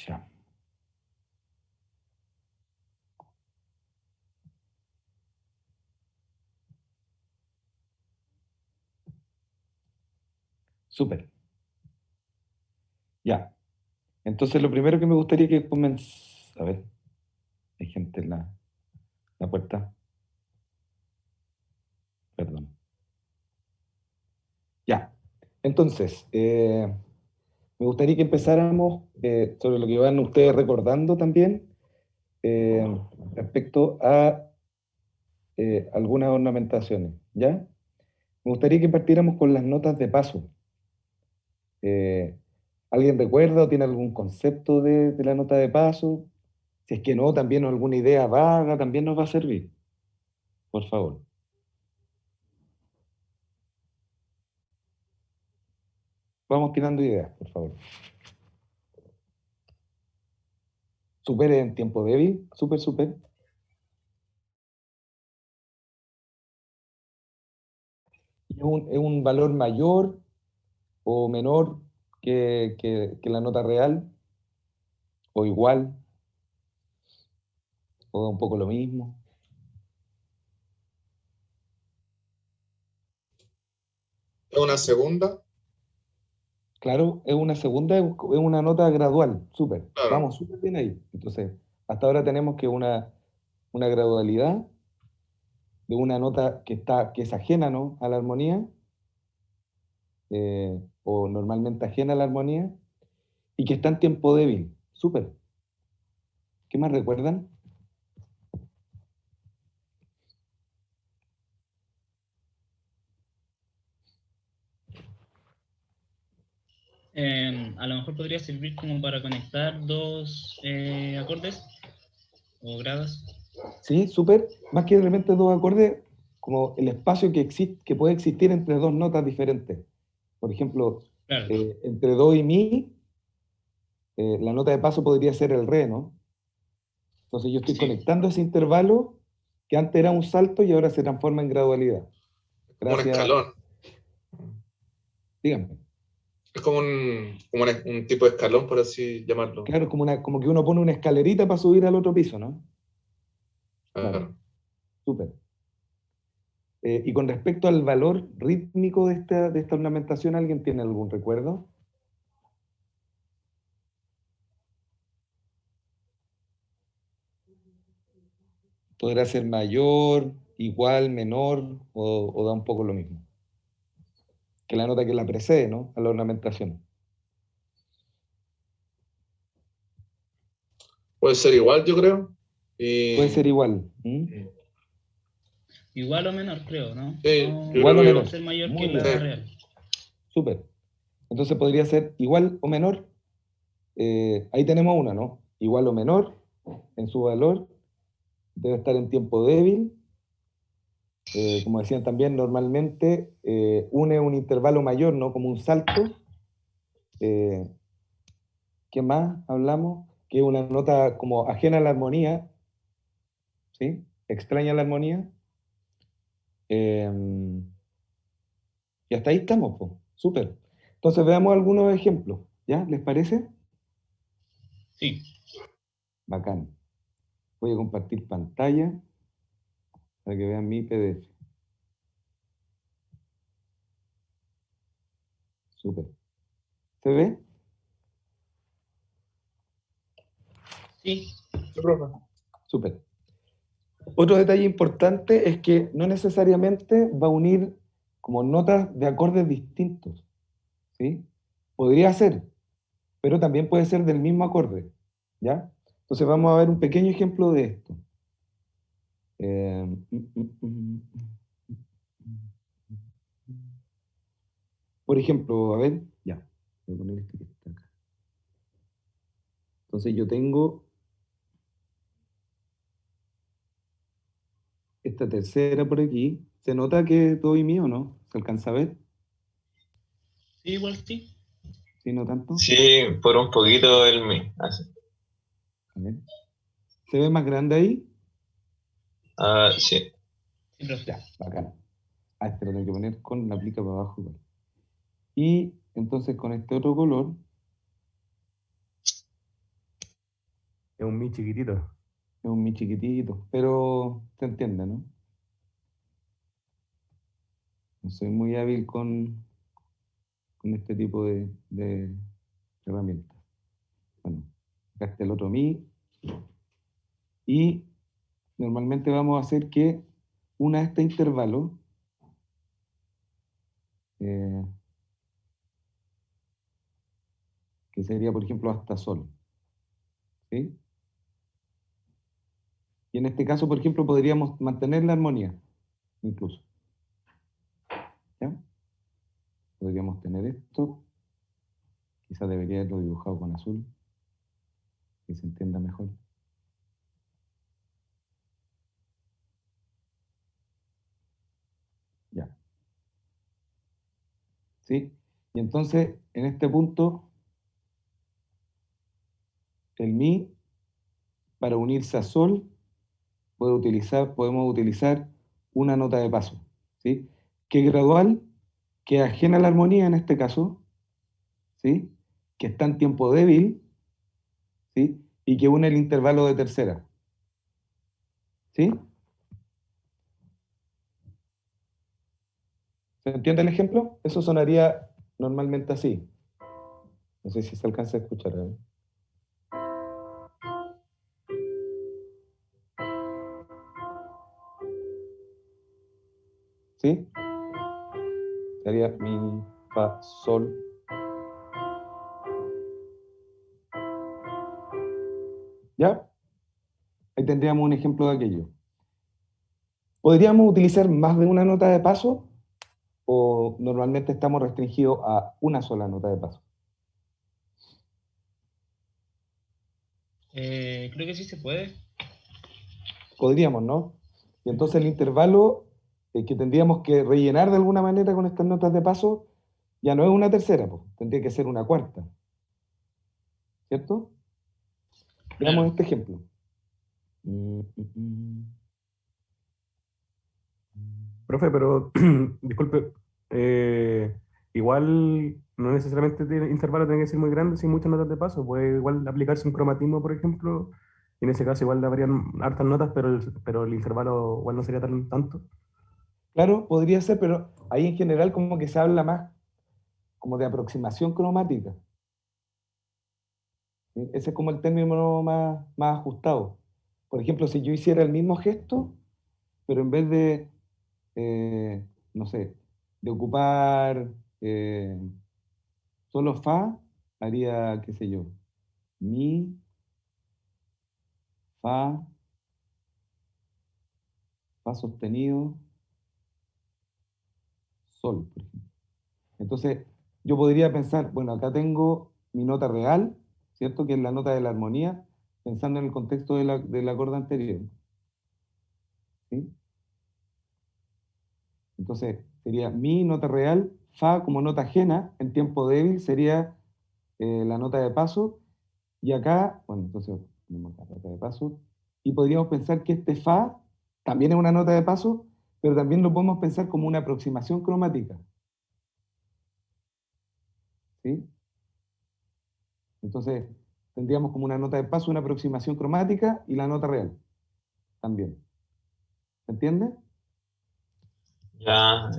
Ya. Súper. Ya. Entonces, lo primero que me gustaría que a ver, hay gente en la puerta. Perdón. Ya. Entonces, me gustaría que empezáramos sobre lo que van ustedes recordando también eh, respecto a algunas ornamentaciones. ¿Ya? Me gustaría que partiéramos con las notas de paso. Eh, ¿Alguien recuerda o tiene algún concepto de la nota de paso? Si es que no, también alguna idea vaga también nos va a servir. Por favor. Vamos tirando ideas, por favor. Super en tiempo débil, súper. ¿Es un valor mayor o menor que la nota real? ¿O igual? ¿O un poco lo mismo? ¿Es una segunda? Claro, es una segunda, es una nota gradual, súper. Claro. Vamos súper bien ahí. Entonces, hasta ahora tenemos que una gradualidad de una nota que es ajena, ¿no?, a la armonía, o normalmente ajena a la armonía, y que está en tiempo débil. Súper. ¿Qué más recuerdan? A lo mejor podría servir como para conectar dos acordes o grados. Sí, súper. Más que de repente dos acordes, como el espacio que puede existir entre dos notas diferentes. Por ejemplo, Claro, entre do y mi, la nota de paso podría ser el re, ¿no? Entonces yo estoy Sí, conectando ese intervalo que antes era un salto y ahora se transforma en gradualidad. es como un Gracias. escalón. Díganme. Es como un tipo de escalón, por así llamarlo. Claro, como que uno pone una escalerita para subir al otro piso, ¿no? Claro, Claro. súper. Y con respecto al valor rítmico de esta ornamentación, ¿alguien tiene algún recuerdo? ¿Podrá ser mayor, igual, menor o da un poco lo mismo? Que la nota que la precede, ¿no? A la ornamentación. Puede ser igual, yo creo. Puede ser Y igual. ¿Mm? igual o menor, creo, ¿no? sí, yo No, creo Igual o no que puede menor. ser mayor que Muy sí. la bien. real. Súper. Entonces podría ser igual o menor. Ahí tenemos una, ¿no? Igual o menor en su valor. Debe estar en tiempo débil. Como decían también, normalmente une un intervalo mayor, ¿no? Como un salto. Eh, ¿Qué más hablamos? Que es una nota como ajena a la armonía, ¿sí? Extraña la armonía. Eh, y hasta ahí estamos, pues. Súper. Entonces veamos algunos ejemplos, ¿ya? ¿Les parece? Sí. Bacán. Voy a compartir pantalla para que vean mi PDF. Súper. ¿Se ve? Sí, Sí, profe. Súper. Otro detalle importante es que no necesariamente va a unir como notas de acordes distintos, ¿sí? Podría ser, pero también puede ser del mismo acorde, ¿ya? Entonces vamos a ver un pequeño ejemplo de esto. Eh, mm, mm, mm, por ejemplo, a ver, ya, voy a poner este que está acá. Entonces yo tengo esta tercera por aquí. ¿Se nota que es todo y mío, no? ¿Se alcanza a ver? sí, igual sí. ¿Sí, no tanto? Sí, por un poquito el mi. Así. A ver. ¿Se ve más grande ahí? Ah, sí. Sí, profe. Ya, bacán. Este lo tengo que poner con la plica para abajo igual. Y entonces con este otro color, Es un mi chiquitito. Es un mi chiquitito, pero se entiende, ¿no? No soy muy hábil con este tipo de herramientas. Bueno, acá está el otro mi. Y normalmente vamos a hacer que una este intervalo que sería, por ejemplo, hasta sol. ¿Sí? Y en este caso, por ejemplo, podríamos mantener la armonía, incluso. ¿Ya? Podríamos tener esto. Quizás debería haberlo dibujado con azul, que se entienda mejor. Ya. ¿Sí? Y entonces, en este punto, el mi, para unirse a sol, podemos utilizar una nota de paso, ¿sí? Que es gradual, que es ajena a la armonía en este caso, ¿sí? Que está en tiempo débil, ¿sí? Y que une el intervalo de tercera, ¿sí? ¿Se entiende el ejemplo? Eso sonaría normalmente así. No sé si se alcanza a escuchar. ¿Eh? ¿Sí? Sería mi, fa, sol. ¿Ya? Ahí tendríamos un ejemplo de aquello. ¿Podríamos utilizar más de una nota de paso o normalmente estamos restringidos a una sola nota de paso? Creo que sí se puede. Podríamos, ¿no? Y entonces el intervalo que tendríamos que rellenar de alguna manera con estas notas de paso ya no es una tercera, pues, tendría que ser una cuarta. ¿Cierto? Veamos Claro. este ejemplo. Mm, mm, mm. Profe, pero disculpe, eh, igual no necesariamente el intervalo tiene que ser muy grande sin muchas notas de paso. Puede igual aplicarse un cromatismo, por ejemplo, y en ese caso igual habrían hartas notas, pero el intervalo igual no sería tanto. Claro, podría ser, pero ahí en general como que se habla más como de aproximación cromática. ¿Sí? Ese es como el término más ajustado. Por ejemplo, si yo hiciera el mismo gesto, pero en vez de, no sé, de ocupar solo fa, haría, qué sé yo, mi, fa, fa sostenido, sol, por ejemplo. Entonces, yo podría pensar, bueno, acá tengo mi nota real, ¿cierto? Que es la nota de la armonía, pensando en el contexto del acorde anterior. ¿Sí? Entonces, sería mi nota real, fa como nota ajena, en tiempo débil sería la nota de paso, y acá, bueno, entonces tenemos la nota de paso, y podríamos pensar que este fa también es una nota de paso, pero también lo podemos pensar como una aproximación cromática. ¿Sí? Entonces, tendríamos como una nota de paso, una aproximación cromática y la nota real también. ¿Se entiende? Ya,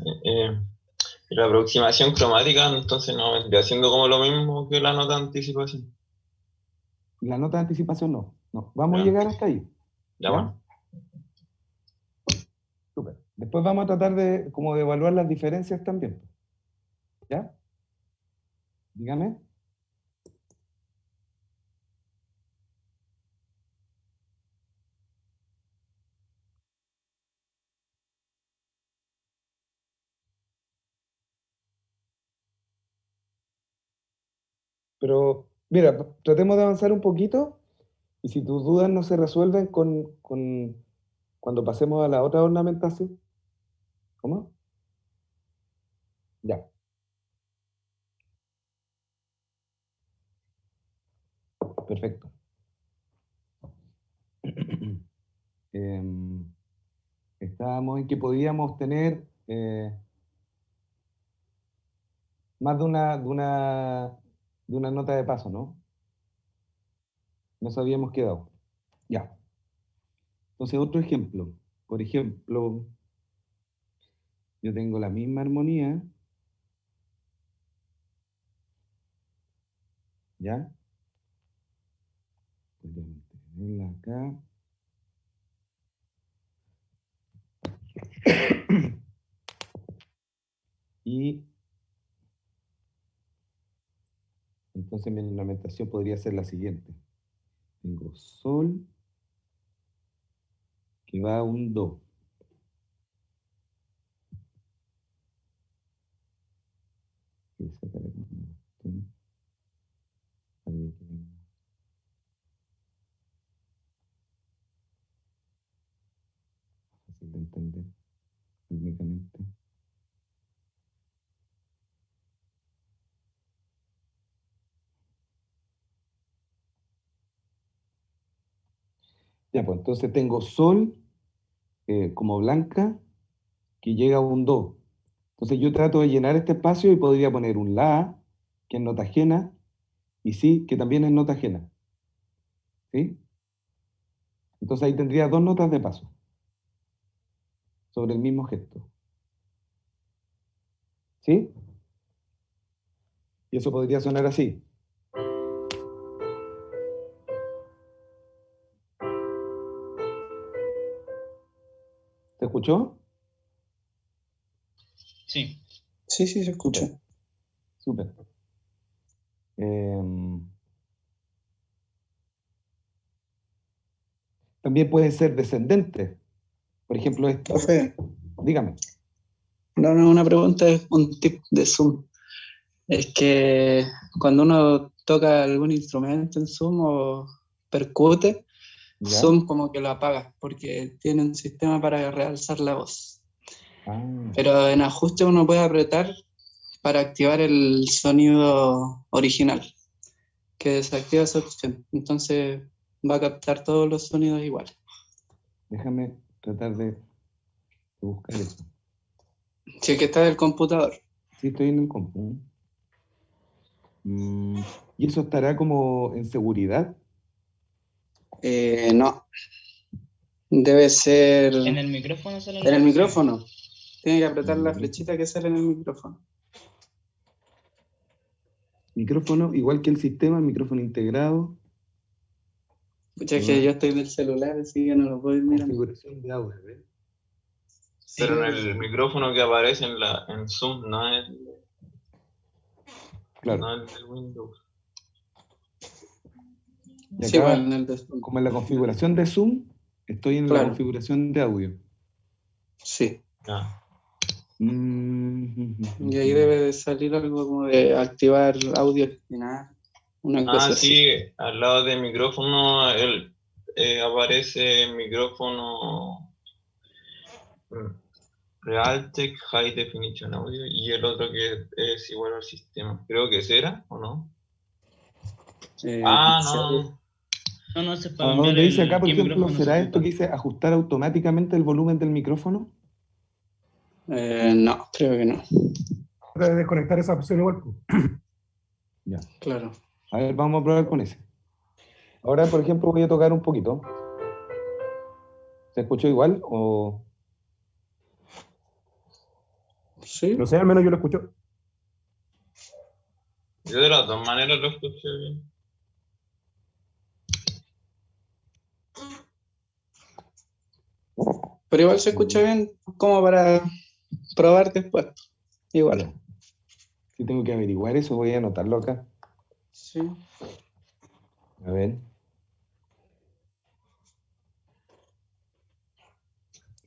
la aproximación cromática entonces no vendría siendo como lo mismo que la nota de anticipación. La nota de anticipación no. No, vamos a Ya, llegar hasta ahí. ya ¿Ya? bueno. Súper. Después vamos a tratar de, como de evaluar las diferencias también. ¿Ya? Dígame. Pero, mira, tratemos de avanzar un poquito y si tus dudas no se resuelven cuando pasemos a la otra ornamentación. ¿Cómo? Ya, perfecto. Em, estábamos en que podíamos tener más de una nota de paso, ¿no? Nos habíamos quedado. Ya. Entonces, otro ejemplo. Por ejemplo, yo tengo la misma armonía, ¿ya? Podría mantenerla acá. Y entonces mi ornamentación podría ser la siguiente. Tengo sol que va a un do. Y sacar aquí una cuestión para que quede fácil de entender técnicamente. Ya, pues entonces tengo sol como blanca que llega a un do. Entonces yo trato de llenar este espacio y podría poner un la, que es nota ajena, y si, que también es nota ajena. ¿Sí? Entonces ahí tendría dos notas de paso sobre el mismo gesto. ¿Sí? Y eso podría sonar así. ¿Se escuchó? Sí. Sí, sí, se escucha. Súper. También puede ser descendente. Por ejemplo, esto. Profe, Dígame. no, no, una pregunta, es un tip de Zoom. Es que cuando uno toca algún instrumento en Zoom o percute, ¿Ya? Zoom como que lo apaga porque tiene un sistema para realzar la voz. Ah, Pero en ajuste uno puede apretar para activar el sonido original, que desactiva esa opción. Entonces va a captar todos los sonidos iguales. déjame tratar de buscar eso. Si es que está del computador. Sí, estoy en el compu. ¿Y eso estará como en seguridad? No, debe ser En el micrófono salen en las el opciones. micrófono. Tiene que apretar la flechita que sale en el micrófono. Micrófono, igual que el sistema, micrófono integrado. Pucha, es que yo estoy del celular, así que no lo puedo ir mirando. Configuración de audio, ¿ves? Sí, Pero en el micrófono que aparece en Zoom, Claro. no es el Windows. Y sí, acá, bueno, en el de Zoom. como en la configuración de Zoom, estoy en la Claro. configuración de audio. Sí. Ya. Y ahí debe de salir algo como de activar audio original, una cosa así. Sí, al lado del micrófono aparece micrófono Realtek High Definition Audio y el otro que es igual al sistema. Creo que será, ¿o no? Sí. No. No, no, se ¿A para cambiar dónde dice acá, por qué ejemplo, micrófono se será esto ocupa. que dice ajustar automáticamente el volumen del micrófono? No, creo que no. Trata de desconectar esa opción igual, pues. Ya. Claro. A ver, vamos a probar con ese. Ahora, por ejemplo, voy a tocar un poquito. ¿Se escuchó igual o...? Sí. No sé, al menos yo lo escucho. Yo de las dos maneras lo escuché bien. Pero igual se escucha bien como para probar después. Igual. Ya. Si tengo que averiguar eso, voy a anotarlo acá. Sí. A ver.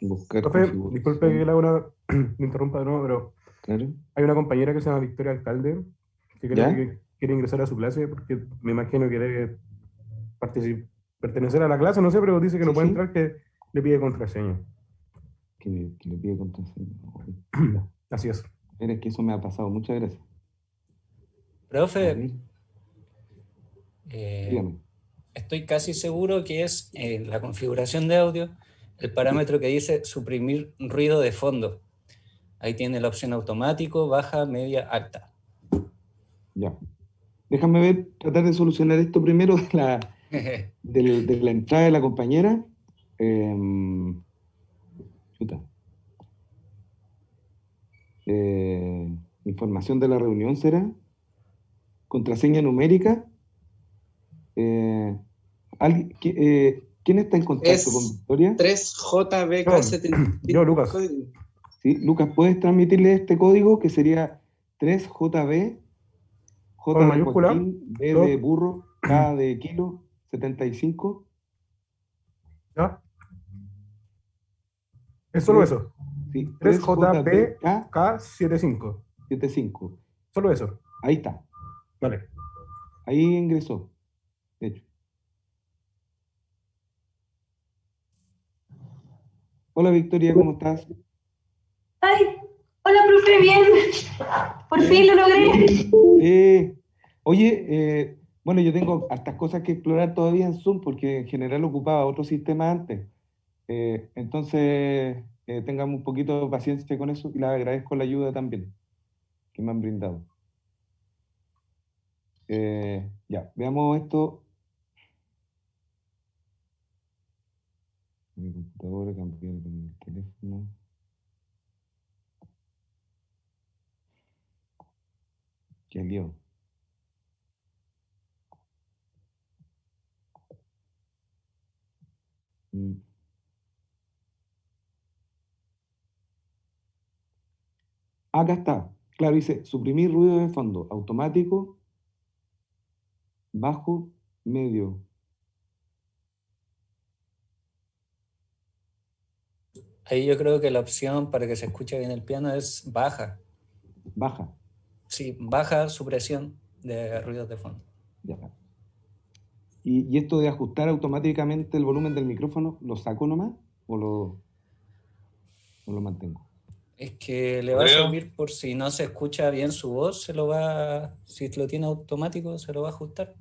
Buscar Profe, configuración. disculpe que le haga me interrumpa de nuevo, pero Claro. hay una compañera que se llama Victoria Alcalde, que creo ¿Ya? que quiere ingresar a su clase, porque me imagino que debe pertenecer a la clase, no sé, pero dice que no Sí, puede sí. entrar, que le pide contraseña. Que le pide contraseña. Ya. Así es. Mira, es que eso me ha pasado. Muchas gracias. A Profe, ver, eh, dígame. estoy casi seguro que es en la configuración de audio el parámetro que dice suprimir ruido de fondo. Ahí tiene la opción automático, baja, media, alta. Ya. Déjame ver, tratar de solucionar esto primero de la entrada de la compañera. Chuta. Información de la reunión será. Contraseña numérica. ¿Quién está en contacto con Victoria? 3JBK75. Yo, Lucas. Sí, Lucas, ¿puedes transmitirle este código que sería 3JB, J Con de mayúscula, Joaquín, B de burro, K de kilo, 75? ¿Ya? Es solo eso. Sí, 3JBK75. 75. Solo eso. Ahí está. Vale. Ahí ingresó, de hecho. Hola Victoria, ¿cómo estás? Ay, hola, profe, bien. Por fin lo logré. Oye, bueno, yo tengo hartas cosas que explorar todavía en Zoom porque en general ocupaba otro sistema antes. Entonces, tengamos un poquito de paciencia con eso y les agradezco la ayuda también que me han brindado. Ya, veamos esto. Mi computadora, cambiar con el teléfono. Qué lío. Mm. Acá está. Claro, dice suprimir ruido de fondo. Automático, bajo, medio. Ahí yo creo que la opción para que se escuche bien el piano es baja. Baja. Sí, baja supresión de ruidos de fondo. Ya. ¿Y esto de ajustar automáticamente el volumen del micrófono, lo saco nomás o lo mantengo? Es que le va a servir por si no se escucha bien su voz, si lo tiene automático, se lo va a ajustar.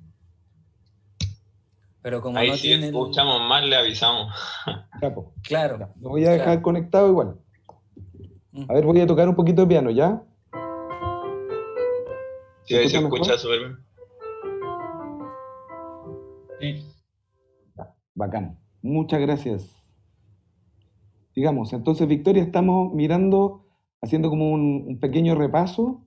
Pero como ahí no si tiene escuchamos mal, le avisamos. Claro. Ya. Lo voy a dejar conectado igual. A ver, voy a tocar un poquito de piano, ¿ya? Sí, ahí se escucha súper bien. Sí. Bacán. Muchas gracias. Digamos, entonces, Victoria, estamos mirando, haciendo como un pequeño repaso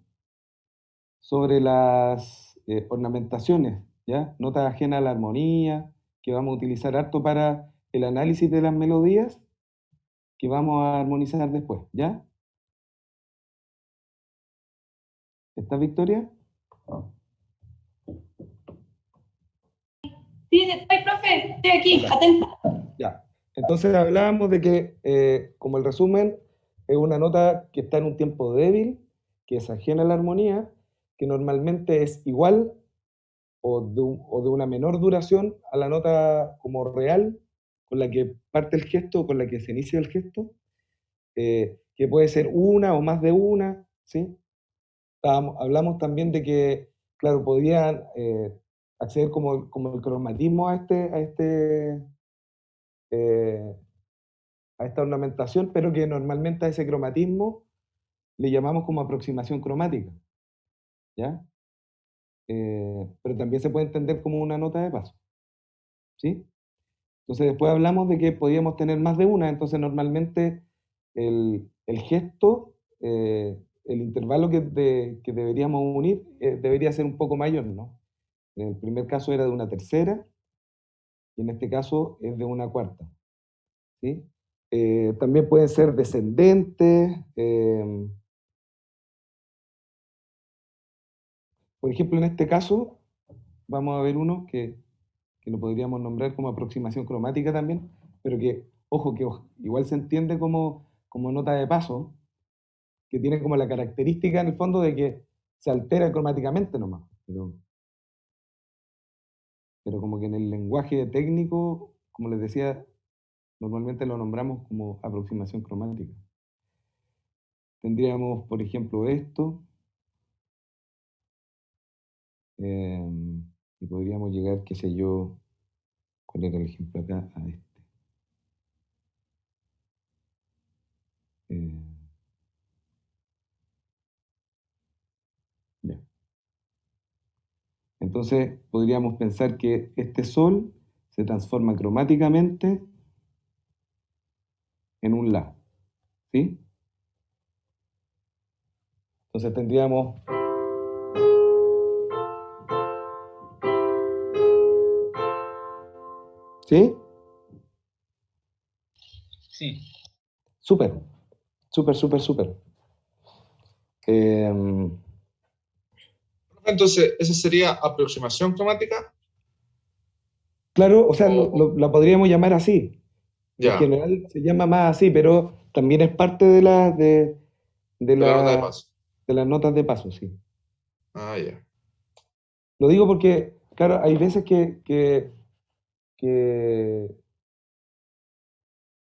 sobre las ornamentaciones, ¿ya? Notas ajenas a la armonía, que vamos a utilizar harto para el análisis de las melodías, que vamos a armonizar después, ¿ya? ¿Estás, Victoria? Sí, estoy, profe, estoy aquí, atenta. Ya. Entonces hablábamos de que, como el resumen, es una nota que está en un tiempo débil, que es ajena a la armonía, que normalmente es igual o de una menor duración a la nota como real, con la que parte el gesto, con la que se inicia el gesto, que puede ser una o más de una, ¿sí? Hablamos también de que, claro, podrían acceder como el cromatismo eh, a esta ornamentación, pero que normalmente a ese cromatismo le llamamos como aproximación cromática, ¿ya? Pero también se puede entender como una nota de paso, ¿sí? Entonces después hablamos de que podíamos tener más de una, entonces normalmente el gesto, el intervalo que deberíamos unir debería ser un poco mayor, ¿no? En el primer caso era de una tercera y en este caso es de una cuarta, ¿sí? También pueden ser descendentes. Por ejemplo, en este caso vamos a ver uno que lo podríamos nombrar como aproximación cromática también, pero que, ojo, igual se entiende como nota de paso, que tiene como la característica en el fondo de que se altera cromáticamente nomás, pero como que en el lenguaje técnico, como les decía, normalmente lo nombramos como aproximación cromática. Tendríamos, por ejemplo, esto, y podríamos llegar, qué sé yo, ¿cuál era el ejemplo acá? A este. Ya. Entonces podríamos pensar que este sol se transforma cromáticamente en un La. ¿Sí? Entonces tendríamos... ¿Sí? Sí. Súper, súper, súper, súper. Entonces, ¿esa sería aproximación cromática? Claro, o sea, la podríamos llamar así. En Ya, general se llama más así, pero también es parte de de la nota de paso. de las notas de paso, sí. Ah, ya. Lo digo porque, claro, hay veces que, que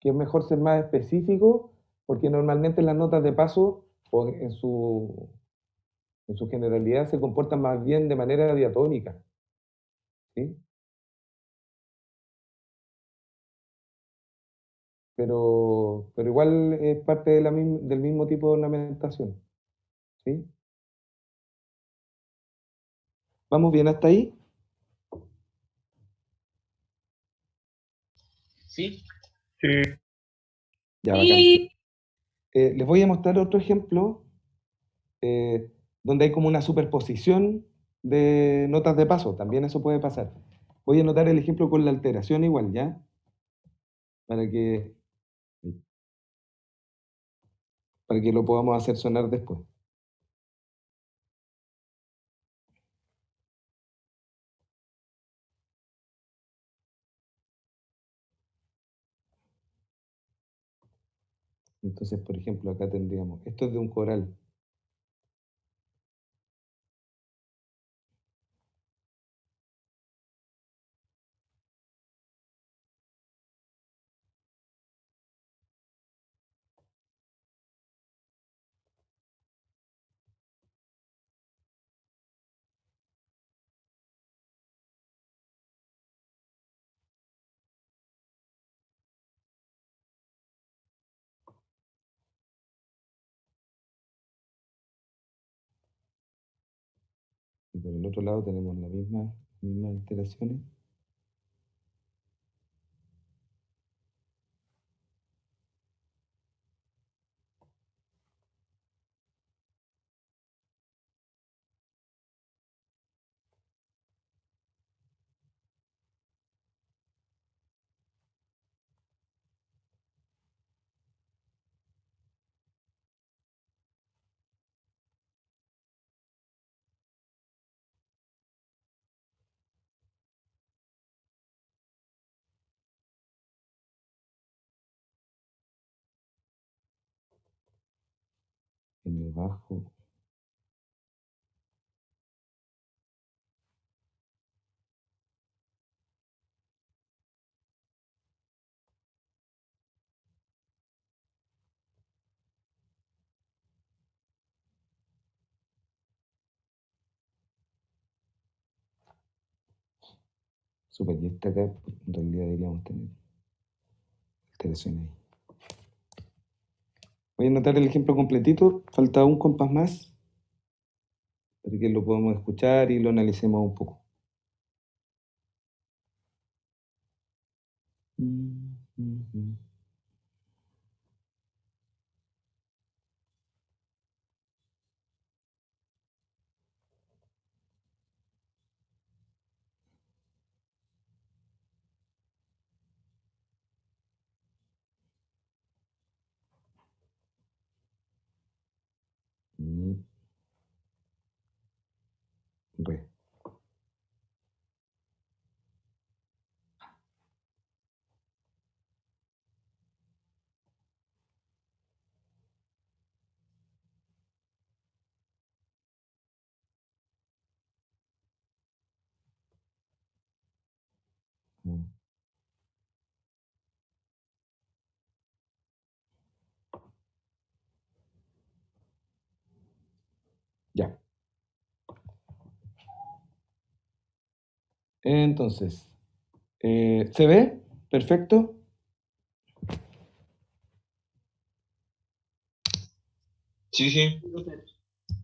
es mejor ser más específico, porque normalmente las notas de paso, o en su generalidad, se comportan más bien de manera diatónica. ¿Sí? Pero igual es parte de del mismo tipo de ornamentación. ¿Sí? ¿Vamos bien hasta ahí? ¿Sí? Ya, bacán. Sí. Les voy a mostrar otro ejemplo donde hay como una superposición de notas de paso. También eso puede pasar. Voy a anotar el ejemplo con la alteración igual, ¿ya? Para que lo podamos hacer sonar después. Entonces, por ejemplo, acá tendríamos, esto es de un coral. Y por el otro lado tenemos las mismas alteraciones. En el bajo. Super, y esta acá, en realidad deberíamos tener alteraciones ahí. Voy a anotar el ejemplo completito. Falta un compás más para que lo podamos escuchar y lo analicemos un poco. Re. Ya. Entonces, ¿se ve? Perfecto. Sí, sí.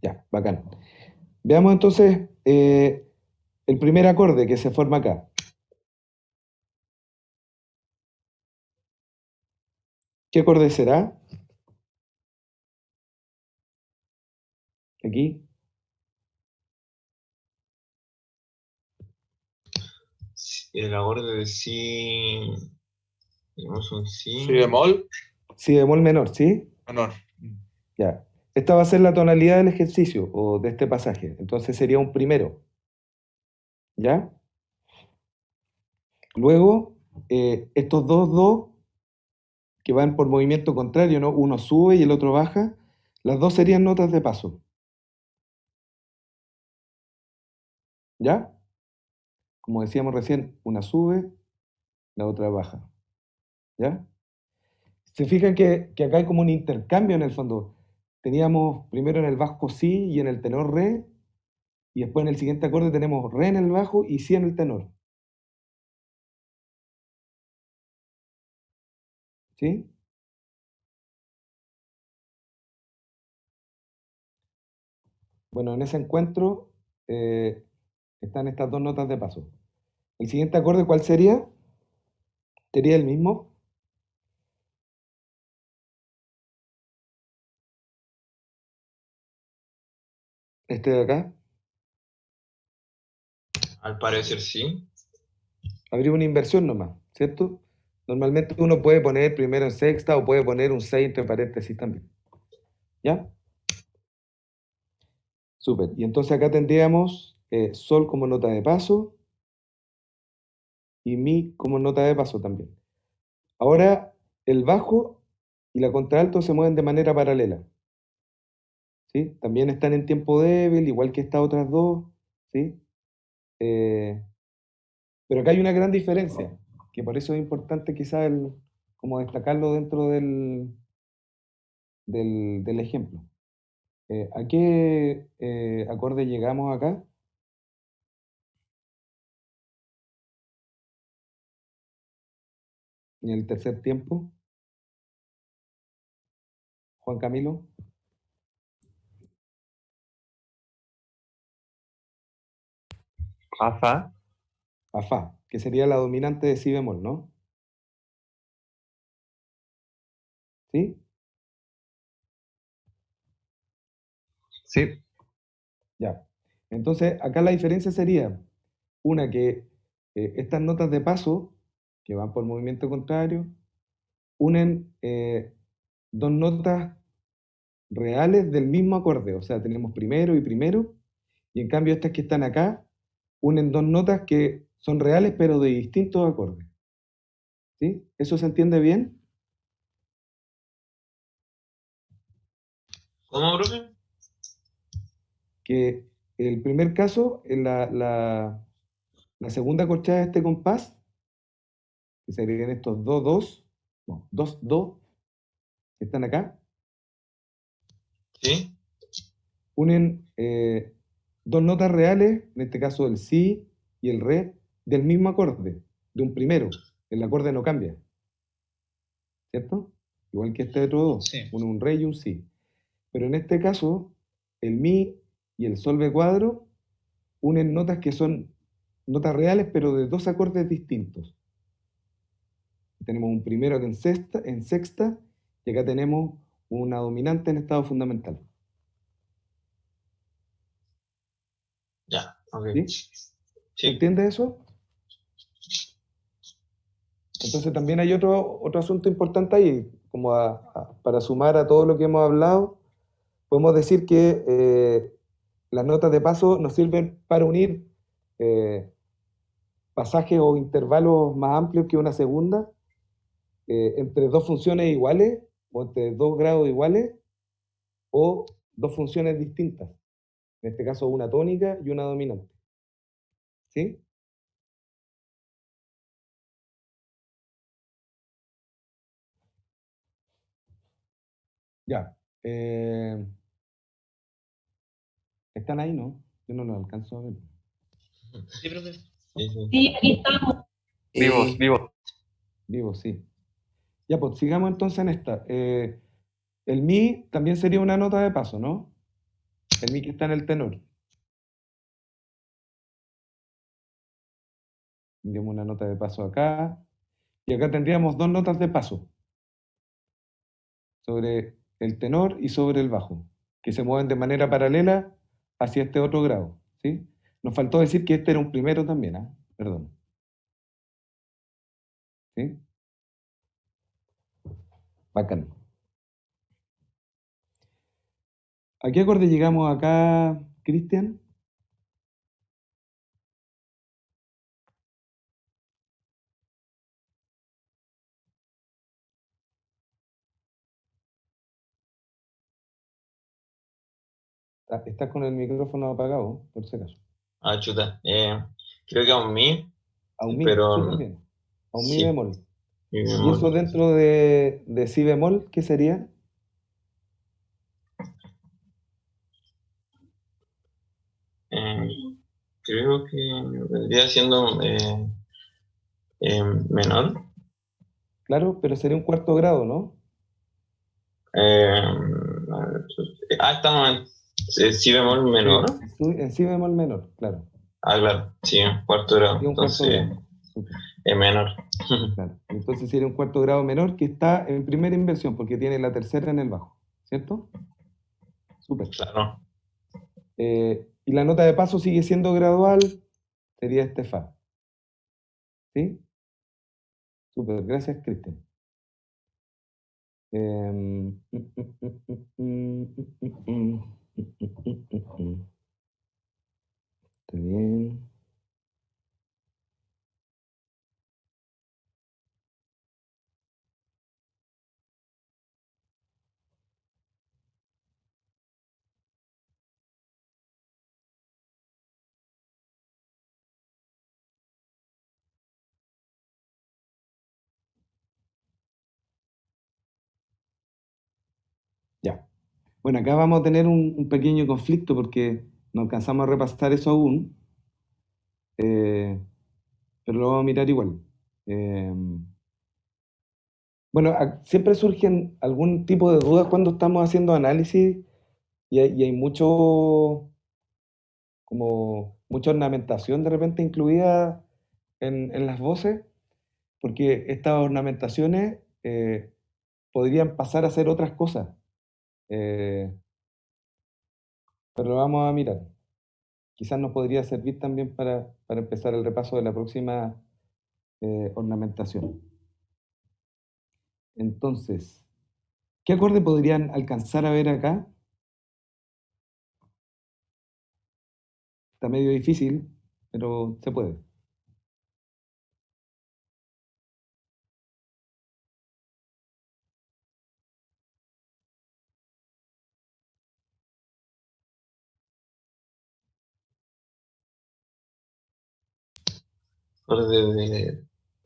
Ya, bacán. Veamos entonces el primer acorde que se forma acá. ¿Qué acorde será? Aquí. El acorde de si. Tenemos un si. Si bemol Si bemol menor, ¿sí? menor. Ya. Esta va a ser la tonalidad del ejercicio o de este pasaje. Entonces sería un primero. ¿Ya? Luego, estos dos do que van por movimiento contrario, ¿no? Uno sube y el otro baja. Las dos serían notas de paso. ¿Ya? Como decíamos recién, una sube, la otra baja. ¿Ya? Se fijan que acá hay como un intercambio en el fondo. Teníamos primero en el bajo si y en el tenor re, y después en el siguiente acorde tenemos re en el bajo y si en el tenor. ¿Sí? Bueno, en ese encuentro están estas dos notas de paso. ¿El siguiente acorde cuál sería? ¿Sería el mismo? Este de acá. Al parecer sí. Habría una inversión nomás, ¿cierto? Normalmente uno puede poner primero en sexta o puede poner un 6 entre paréntesis también. ¿Ya? Súper. Y entonces acá tendríamos sol como nota de paso y mi como nota de paso también. Ahora el bajo y la contralto se mueven de manera paralela. ¿Sí? También están en tiempo débil, igual que estas otras dos. ¿Sí? Eh, pero acá hay una gran diferencia, que por eso es importante quizás como destacarlo dentro del ejemplo. ¿A qué acorde llegamos acá? En el tercer tiempo. Juan Camilo. A fa. A fa, que sería la dominante de si bemol, ¿no? ¿Sí? Sí. Ya. Entonces, acá la diferencia sería una que estas notas de paso, que van por movimiento contrario, unen dos notas reales del mismo acorde. O sea, tenemos primero y primero, y en cambio estas que están acá unen dos notas que son reales pero de distintos acordes. ¿Sí? ¿Eso se entiende bien? ¿Cómo, profe? Que el primer caso, en la segunda corchada de este compás, que serían estos dos do, que están acá, Sí. unen dos notas reales, en este caso el si y el re, del mismo acorde, de un primero. El acorde no cambia, ¿cierto? Igual que este otro dos, Sí. un re y un si. Pero en este caso, el mi y el sol cuadro unen notas que son notas reales, pero de dos acordes distintos. Tenemos un primero que en sexta, y acá tenemos una dominante en estado fundamental. Ya, ok. ¿Sí? ¿Se Sí. entiende eso? Entonces también hay otro asunto importante ahí, como para sumar a todo lo que hemos hablado, podemos decir que las notas de paso nos sirven para unir pasajes o intervalos más amplios que una segunda, entre dos funciones iguales o entre dos grados iguales o dos funciones distintas. En este caso una tónica y una dominante. ¿Sí? Ya. ¿Están ahí, no? Yo no lo alcanzo a ver. Sí, profe. Sí, sí. Sí, aquí estamos. Vivos, vivos. Vivo, sí. Ya, pues sigamos entonces en esta. El mi también sería una nota de paso, ¿no? El mi que está en el tenor. Tendríamos una nota de paso acá. Y acá tendríamos dos notas de paso. sobre el tenor y sobre el bajo, que se mueven de manera paralela hacia este otro grado, ¿sí? Nos faltó decir que este era un primero también, ¿ah? Perdón. ¿Sí? Bacán. ¿A qué acorde llegamos acá, Cristian? Estás con el micrófono apagado, por si acaso. Ah, chuta. Creo que a un mi, A un mi, pero súper bien. A un mi sí, bemol. mi ¿Y bemol. eso dentro de si bemol, qué sería? Eh, Creo que vendría siendo menor. Claro, pero sería un cuarto grado, ¿no? Estamos en si bemol menor. Sí, en si bemol menor, claro. Ah, claro, sí, un cuarto grado. Sería un cuarto Entonces grado. Súper, es menor. claro. Entonces sería un cuarto grado menor que está en primera inversión porque tiene la tercera en el bajo, ¿cierto? Súper. Claro. Y la nota de paso sigue siendo gradual, sería este fa. ¿Sí? Súper, gracias, Cristian. Está bien. Ya. Bueno, acá vamos a tener un pequeño conflicto porque no alcanzamos a repasar eso aún, pero lo vamos a mirar igual. Eh, bueno, siempre surgen algún tipo de dudas cuando estamos haciendo análisis y hay mucho, como, mucha ornamentación de repente incluida en las voces, porque estas ornamentaciones podrían pasar a ser otras cosas, eh, pero lo vamos a mirar. Quizás nos podría servir también para empezar el repaso de la próxima ornamentación. Entonces, ¿qué acorde podrían alcanzar a ver acá? Está medio difícil, pero se puede.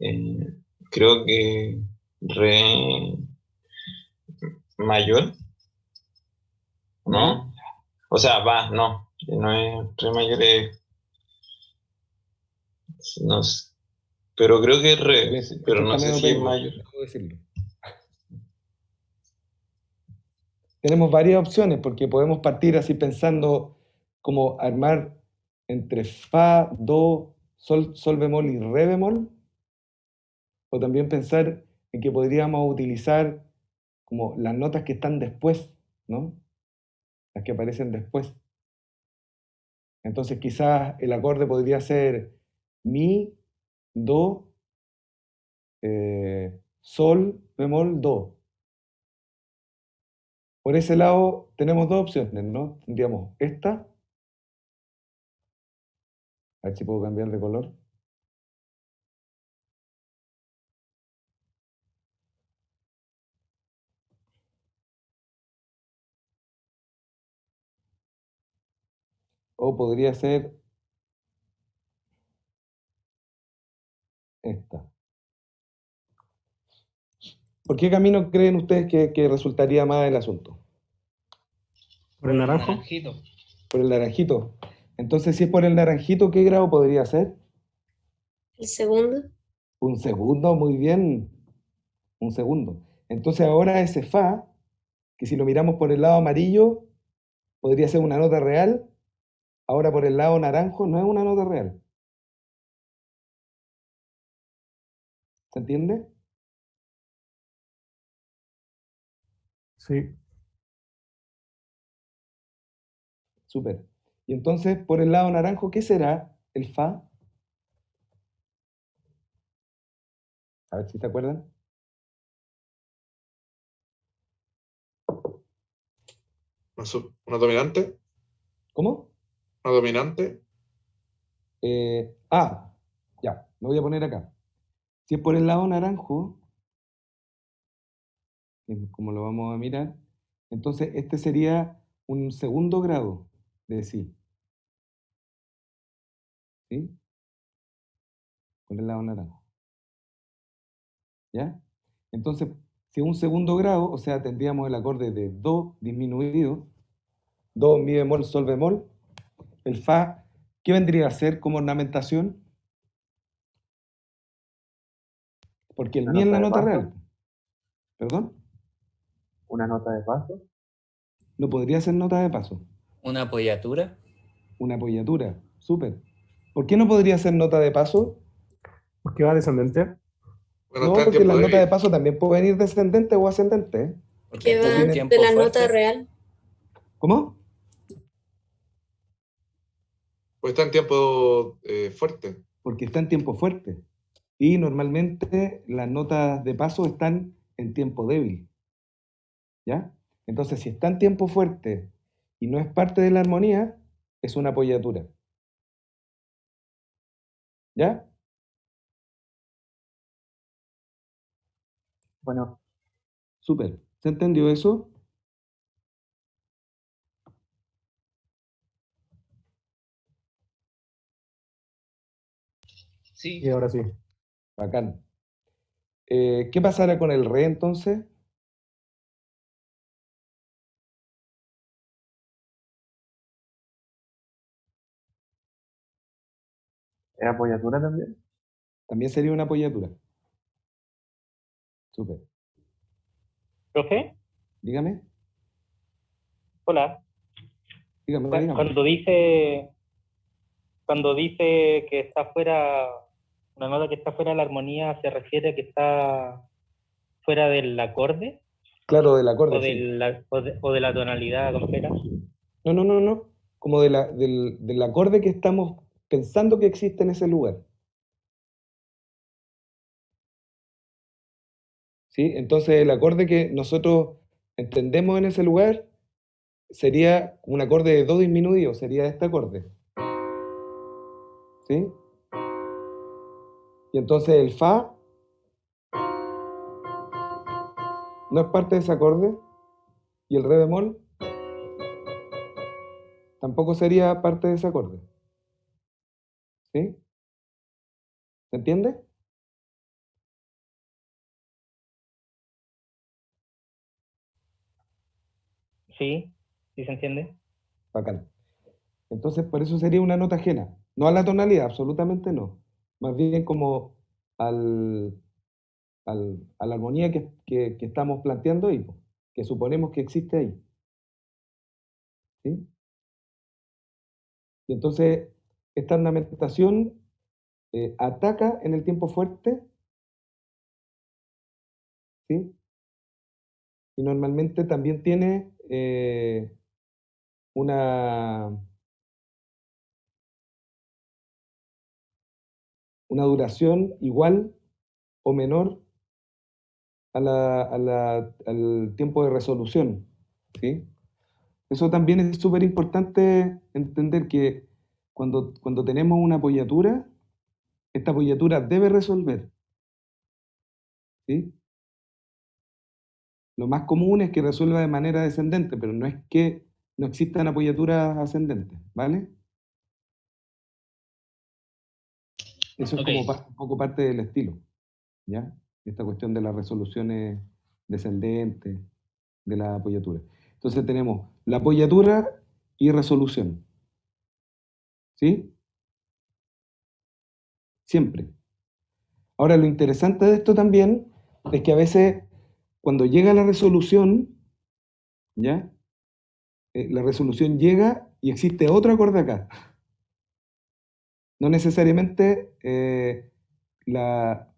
Eh, Creo que re mayor, ¿no? O sea, no. No es re mayor, no sé. Pero creo que es re, Esto pero no está sé medio si es peligroso, mayor. debo decirlo. Tenemos varias opciones porque podemos partir así pensando como armar entre fa, do, sol, sol bemol y re bemol, o también pensar en que podríamos utilizar como las notas que están después, ¿no? Las que aparecen después. Entonces quizás el acorde podría ser mi, do, sol, bemol, do. Por ese lado tenemos dos opciones, ¿no? Tendríamos esta, a ver si puedo cambiar de color. O podría ser esta. ¿Por qué camino creen ustedes que resultaría más el asunto? ¿Por el naranjo? Naranjito. Por el naranjito. Entonces, si es por el naranjito, ¿qué grado podría ser? El segundo. Un segundo, muy bien. Un segundo. Entonces ahora ese fa, que si lo miramos por el lado amarillo, podría ser una nota real. Ahora por el lado naranjo no es una nota real. ¿Se entiende? Sí. Súper. Y entonces, por el lado naranjo, ¿qué será el fa? A ver si se acuerdan. ¿Una dominante? ¿Cómo? ¿Una dominante? Ya, lo voy a poner acá. Si es por el lado naranjo, como lo vamos a mirar, entonces este sería un segundo grado de si. ¿Sí? Por el lado naranjo. ¿Ya? Entonces, si es un segundo grado, o sea, tendríamos el acorde de do disminuido, do, mi bemol, sol bemol, el fa, ¿qué vendría a ser como ornamentación? Porque el Una mi es nota la de nota paso. real. ¿Perdón? Una nota de paso. No podría ser nota de paso. Una apoyatura. Una apoyatura. Súper. ¿Por qué no podría ser nota de paso? Porque va descendente. Bueno, No, está en porque tiempo las notas de débil. paso también pueden ir descendente o ascendente, ¿eh? Porque Que está va en tienen- tiempo de la fuerte. nota real. ¿Cómo? Pues está en tiempo fuerte. Porque está en tiempo fuerte. Y normalmente las notas de paso están en tiempo débil. ¿Ya? Entonces, si está en tiempo fuerte y no es parte de la armonía, es una apoyatura. ¿Ya? Bueno, Súper. ¿Se entendió eso? Sí. Y ahora sí. Bacán. ¿Qué pasará con el re entonces? ¿es apoyatura también? También sería una apoyatura. Súper. Profe, Dígame, hola. dígame. Cuando dice que está fuera, una nota que está fuera de la armonía, ¿se refiere a que está fuera del acorde Claro, del o acorde, de sí. o de la tonalidad completa? No. Como del acorde que estamos pensando que existe en ese lugar. ¿Sí? Entonces, el acorde que nosotros entendemos en ese lugar sería un acorde de do disminuido, sería este acorde. ¿Sí? Y entonces el fa no es parte de ese acorde y el re bemol tampoco sería parte de ese acorde. ¿Sí? ¿Se entiende? Sí, sí se entiende. Bacán. Entonces, por eso sería una nota ajena. No a la tonalidad, absolutamente no. Más bien como a la armonía que estamos planteando ahí, po, que suponemos que existe ahí. ¿Sí? Y entonces, esta ornamentación ataca en el tiempo fuerte, ¿sí? Y normalmente también tiene una, una duración igual o menor al tiempo de resolución, ¿sí? Eso también es súper importante entender que cuando tenemos una apoyatura, esta apoyatura debe resolver, ¿sí? Lo más común es que resuelva de manera descendente, pero no es que no existan apoyaturas ascendentes, ¿vale? Eso es Ok. como un poco parte del estilo, ¿ya? Esta cuestión de las resoluciones descendentes, de la apoyatura. Entonces tenemos la apoyatura y resolución, ¿sí? Siempre. Ahora, lo interesante de esto también es que a veces cuando llega la resolución, ¿ya? La resolución llega y existe otro acorde acá. No necesariamente la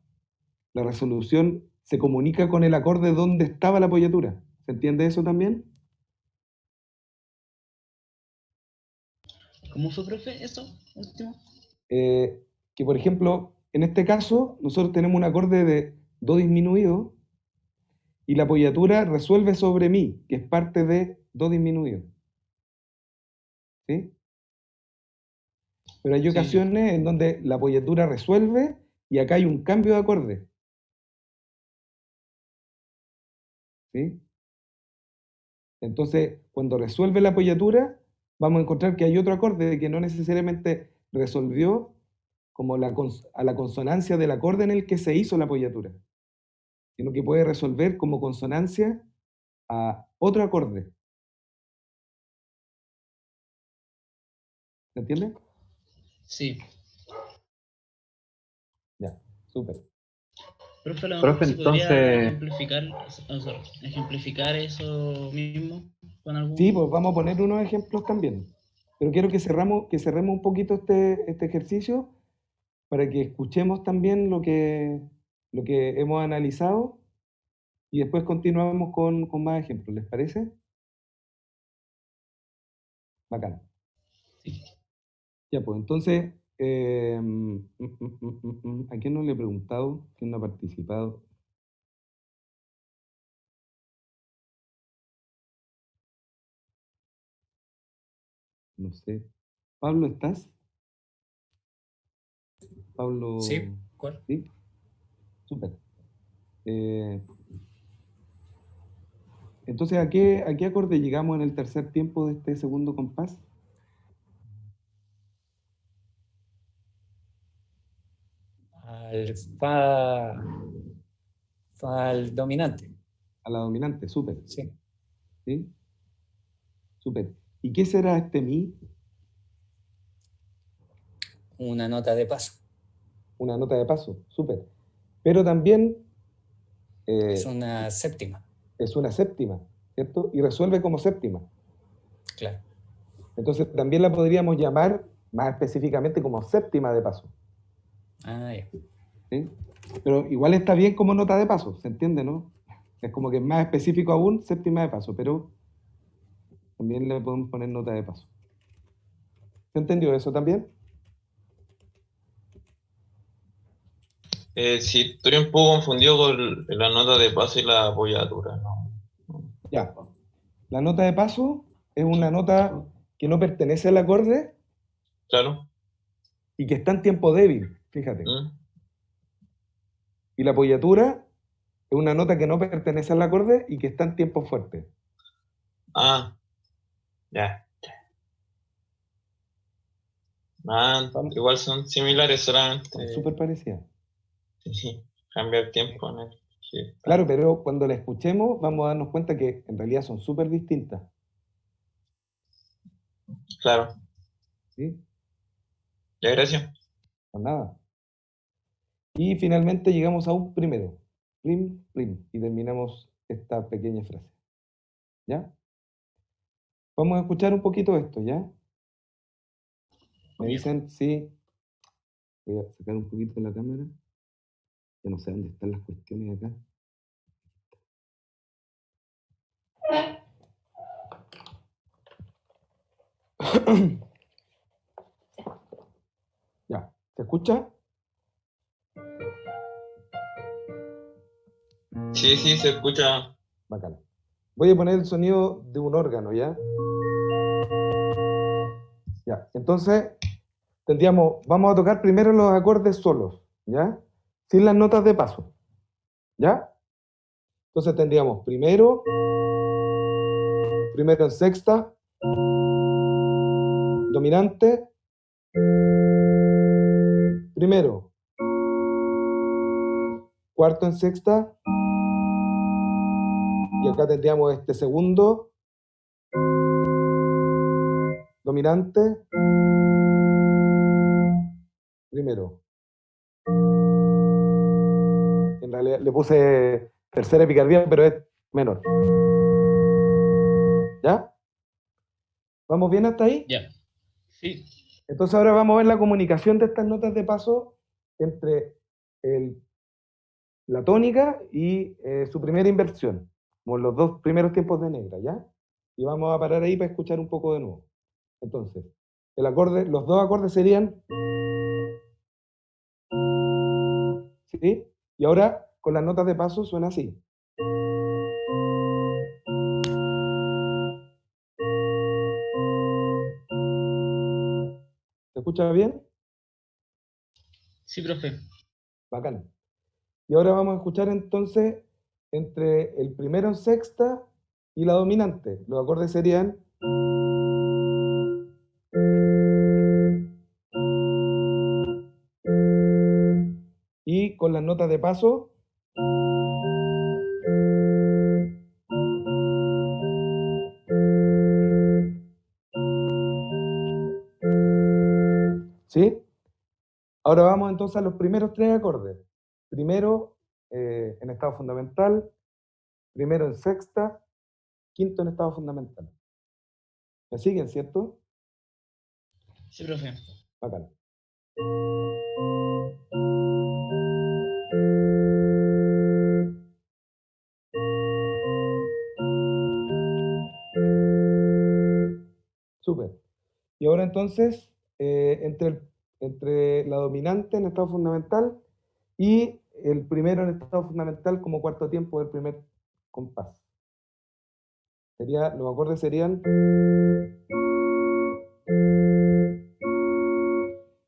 resolución se comunica con el acorde donde estaba la apoyatura. ¿Se entiende eso también? ¿Cómo fue, profe, eso último? Que por ejemplo, en este caso, nosotros tenemos un acorde de do disminuido y la apoyatura resuelve sobre mi, que es parte de do disminuido. ¿Sí? Pero hay ocasiones en donde la apoyatura resuelve y acá hay un cambio de acorde. ¿Sí? Entonces, cuando resuelve la apoyatura, vamos a encontrar que hay otro acorde que no necesariamente resolvió como a la consonancia del acorde en el que se hizo la apoyatura, sino que puede resolver como consonancia a otro acorde. ¿Se entiende? Sí. Ya, súper. Profe, a lo Profe, mejor se podría entonces, ejemplificar eso mismo con algún... Sí, pues vamos a poner unos ejemplos también. Pero quiero que cerremos un poquito este ejercicio para que escuchemos también lo que hemos analizado y después continuamos con más ejemplos. ¿Les parece? Bacán. Sí. Ya, pues entonces, ¿a quién no le he preguntado? ¿Quién no ha participado? No sé. Pablo, ¿estás? Pablo. Sí, ¿cuál? Sí, súper. Entonces, ¿a qué acorde llegamos en el tercer tiempo de este segundo compás? Al fa, al dominante. A la dominante, súper. Sí. ¿Sí? Súper. ¿Y qué será este mi? Una nota de paso. Una nota de paso, súper. Pero también Es una séptima. es una séptima, ¿cierto? Y resuelve como séptima. Claro. Entonces también la podríamos llamar más específicamente como séptima de paso. Ah, ya. ¿Sí? Pero igual está bien como nota de paso, ¿se entiende, no? Es como que es más específico aún, séptima de paso, pero también le podemos poner nota de paso. ¿Se entendió eso también? Sí, estoy un poco confundido con la nota de paso y la apoyatura, ¿no? Ya. La nota de paso es una nota que no pertenece al acorde Claro. y que está en tiempo débil, fíjate. ¿Mm? Y la apoyatura es una nota que no pertenece al acorde y que está en tiempo fuerte. Ah, ya. Ah, igual son similares, solamente. Súper parecida. Sí, cambia el tiempo, ¿no? Sí, Claro, pero cuando la escuchemos vamos a darnos cuenta que en realidad son súper distintas. claro. ¿Sí? Ya, gracias. Pues nada. Y finalmente llegamos a un primero. Plim, plim. Y terminamos esta pequeña frase. ¿Ya? Vamos a escuchar un poquito esto, ¿ya? Me dicen sí. Voy a sacar un poquito la cámara. Ya no sé dónde están las cuestiones acá. Ya, ¿se escucha? Sí, sí, se escucha. Bacán. Voy a poner el sonido de un órgano, ¿ya? Ya, entonces vamos a tocar primero los acordes solos, ¿ya? Sin las notas de paso, ¿ya? Entonces tendríamos primero en sexta, dominante, primero, cuarto en sexta, y acá tendríamos este segundo, dominante, primero. En realidad le puse tercera picardía, pero es menor. ¿Ya? ¿Vamos bien hasta ahí? Ya. Sí. Entonces ahora vamos a ver la comunicación de estas notas de paso entre la tónica y su primera inversión. como los dos primeros tiempos de negra, ¿ya? Y vamos a parar ahí para escuchar un poco de nuevo. Entonces, los dos acordes serían... ¿Sí? Y ahora, con las notas de paso, suena así. ¿Se escucha bien? Sí, profe. Bacán. Y ahora vamos a escuchar entonces entre el primero en sexta y la dominante. Los acordes serían... Y con las notas de paso... ¿Sí? Ahora vamos entonces a los primeros tres acordes. Primero en estado fundamental, primero en sexta, quinto en estado fundamental. ¿Me siguen, cierto? Sí, profe. Bacán. Súper. Y ahora entonces, entre la dominante en estado fundamental y el primero en estado fundamental como cuarto tiempo del primer compás. Los acordes serían...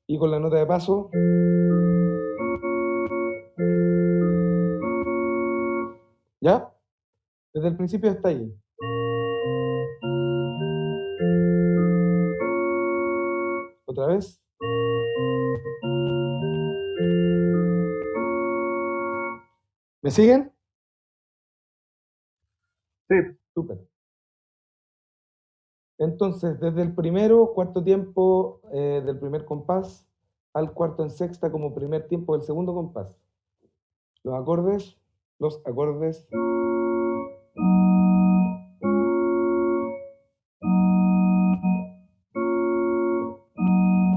Y con la nota de paso... ¿Ya? Desde el principio hasta ahí. Otra vez. ¿Me siguen? Sí. Súper. Entonces, desde el primero, cuarto tiempo del primer compás al cuarto en sexta como primer tiempo del segundo compás. Los acordes.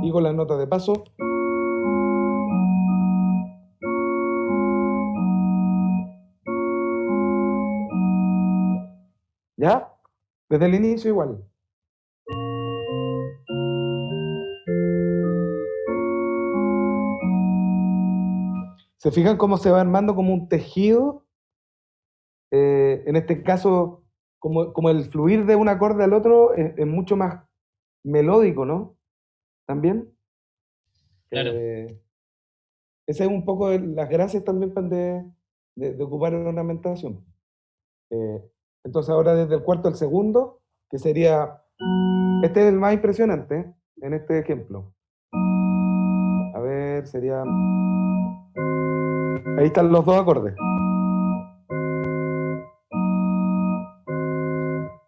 Y con las notas de paso. ¿Ya? Desde el inicio igual. ¿Se fijan cómo se va armando como un tejido? En este caso, como el fluir de un acorde al otro es mucho más melódico, ¿no? ¿También? Claro. Esa es un poco las gracias también de ocupar la ornamentación. Entonces ahora desde el cuarto al segundo, que sería... Este es el más impresionante en este ejemplo. A ver, sería... Ahí están los dos acordes.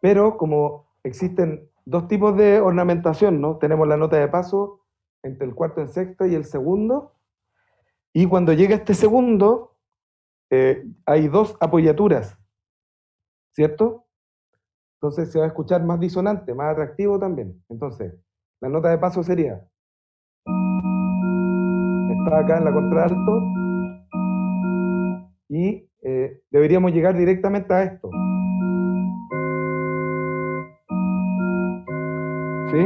Pero como existen dos tipos de ornamentación, ¿no? Tenemos la nota de paso entre el cuarto en sexta y el segundo. Y cuando llega este segundo, hay dos apoyaturas, ¿cierto? Entonces se va a escuchar más disonante, más atractivo también. Entonces, la nota de paso sería... Está acá en la contralto. Y deberíamos llegar directamente a esto. ¿Sí?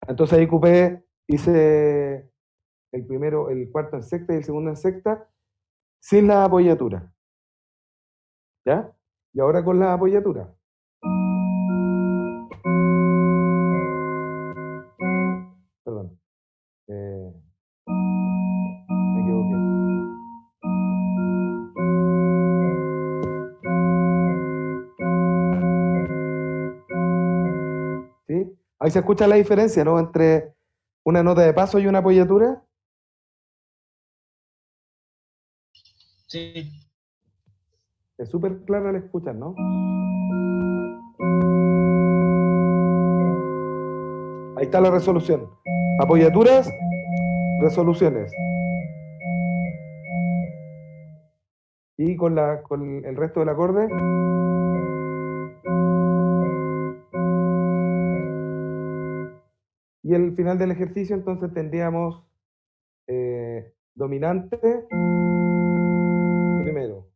Entonces ahí hice el cuarto en sexta y el segundo en sexta, sin la apoyatura. ¿Ya? Y ahora con la apoyatura. Perdón. Me equivoqué. ¿Sí? Ahí se escucha la diferencia, ¿no? Entre una nota de paso y una apoyatura. Sí. Es súper clara al escuchar, ¿no? Ahí está la resolución. Apoyaturas, resoluciones. Y con el resto del acorde. Y el final del ejercicio entonces tendríamos dominante primero.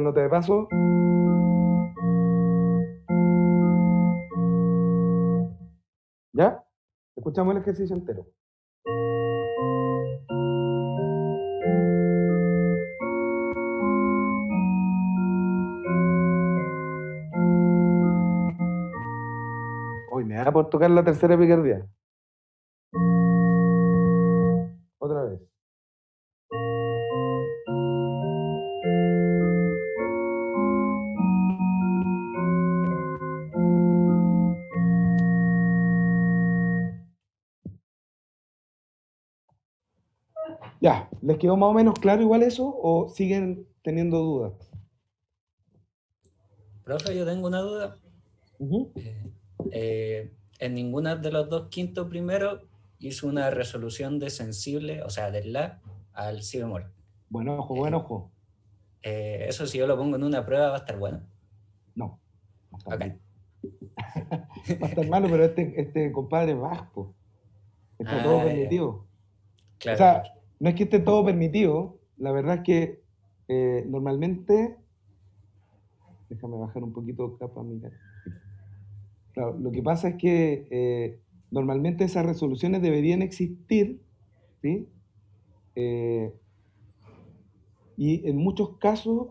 nota de paso. ¿Ya? Escuchamos el ejercicio entero. Hoy me da por tocar la tercera picardía. Otra vez. Ya, ¿les quedó más o menos claro igual eso o siguen teniendo dudas? Profe, yo tengo una duda. Ujú. En ninguna de los dos quintos primeros hizo una resolución de sensible, o sea, del La al Si bemol. Buen ojo, buen ojo. Eso si yo lo pongo en una prueba va a estar bueno. No. Va a Ok. estar malo, pero este compadre es bajo. Está todo permitido. Claro, o sea, claro. no es que esté todo permitido, la verdad es que normalmente, déjame bajar un poquito capa, mira. Claro, lo que pasa es que normalmente esas resoluciones deberían existir, ¿sí? Y en muchos casos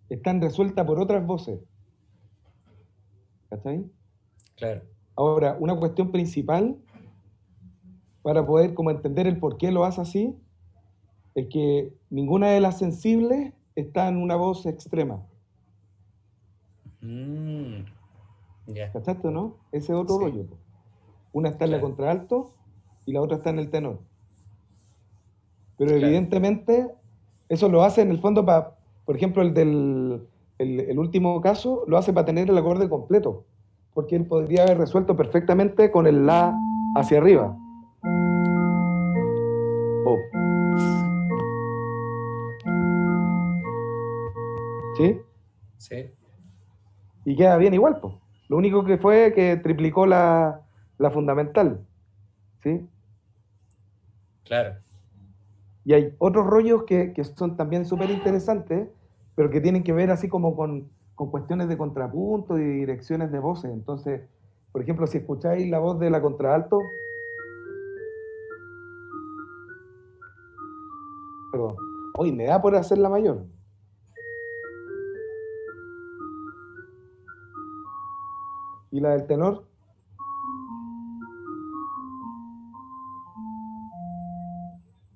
están resueltas por otras voces. ¿Cachai? Claro. Ahora, una cuestión principal para poder como entender el por qué lo hace así es que ninguna de las sensibles está en una voz extrema. Ya. ¿Cachaste, no? Ese es otro Sí. rollo. Una está en la Claro. contralto y la otra está en el tenor. Pero Claro. evidentemente eso lo hace en el fondo para, por ejemplo, el último caso lo hace para tener el acorde completo, porque él podría haber resuelto perfectamente con el La hacia arriba. Oh. ¿Sí? Sí. Y queda bien igual, pues. Lo único que fue que triplicó la fundamental. ¿Sí? Claro. Y hay otros rollos que son también súper interesantes, pero que tienen que ver así como con cuestiones de contrapunto y direcciones de voces. Entonces, por ejemplo, si escucháis la voz de la contralto, perdón, hoy me da por hacer la mayor. Y la del tenor,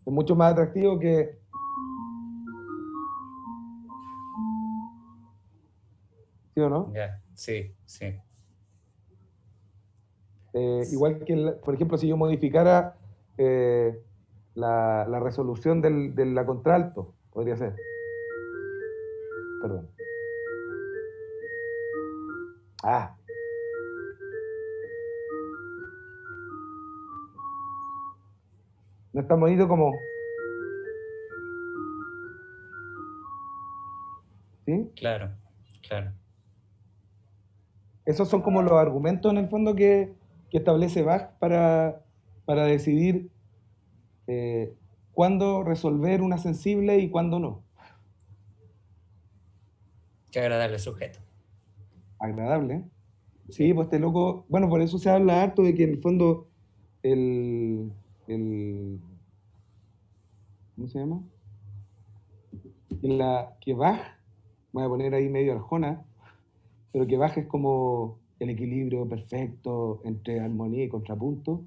es mucho más atractivo que... ¿Sí o no? Ya. Sí, sí. Igual que, por ejemplo, si yo modificara la resolución de la contralto, podría ser. Perdón. Ah. No es tan bonito como... ¿Sí? Claro, claro. Esos son como los argumentos en el fondo que establece Bach para decidir cuándo resolver una sensible y cuándo no. Qué agradable sujeto. Agradable, ¿eh? Sí, Sí. pues este loco, bueno, por eso se habla harto de que en el fondo ¿cómo se llama? Que Bach, voy a poner ahí medio arjona, pero que Bach es como el equilibrio perfecto entre armonía y contrapunto.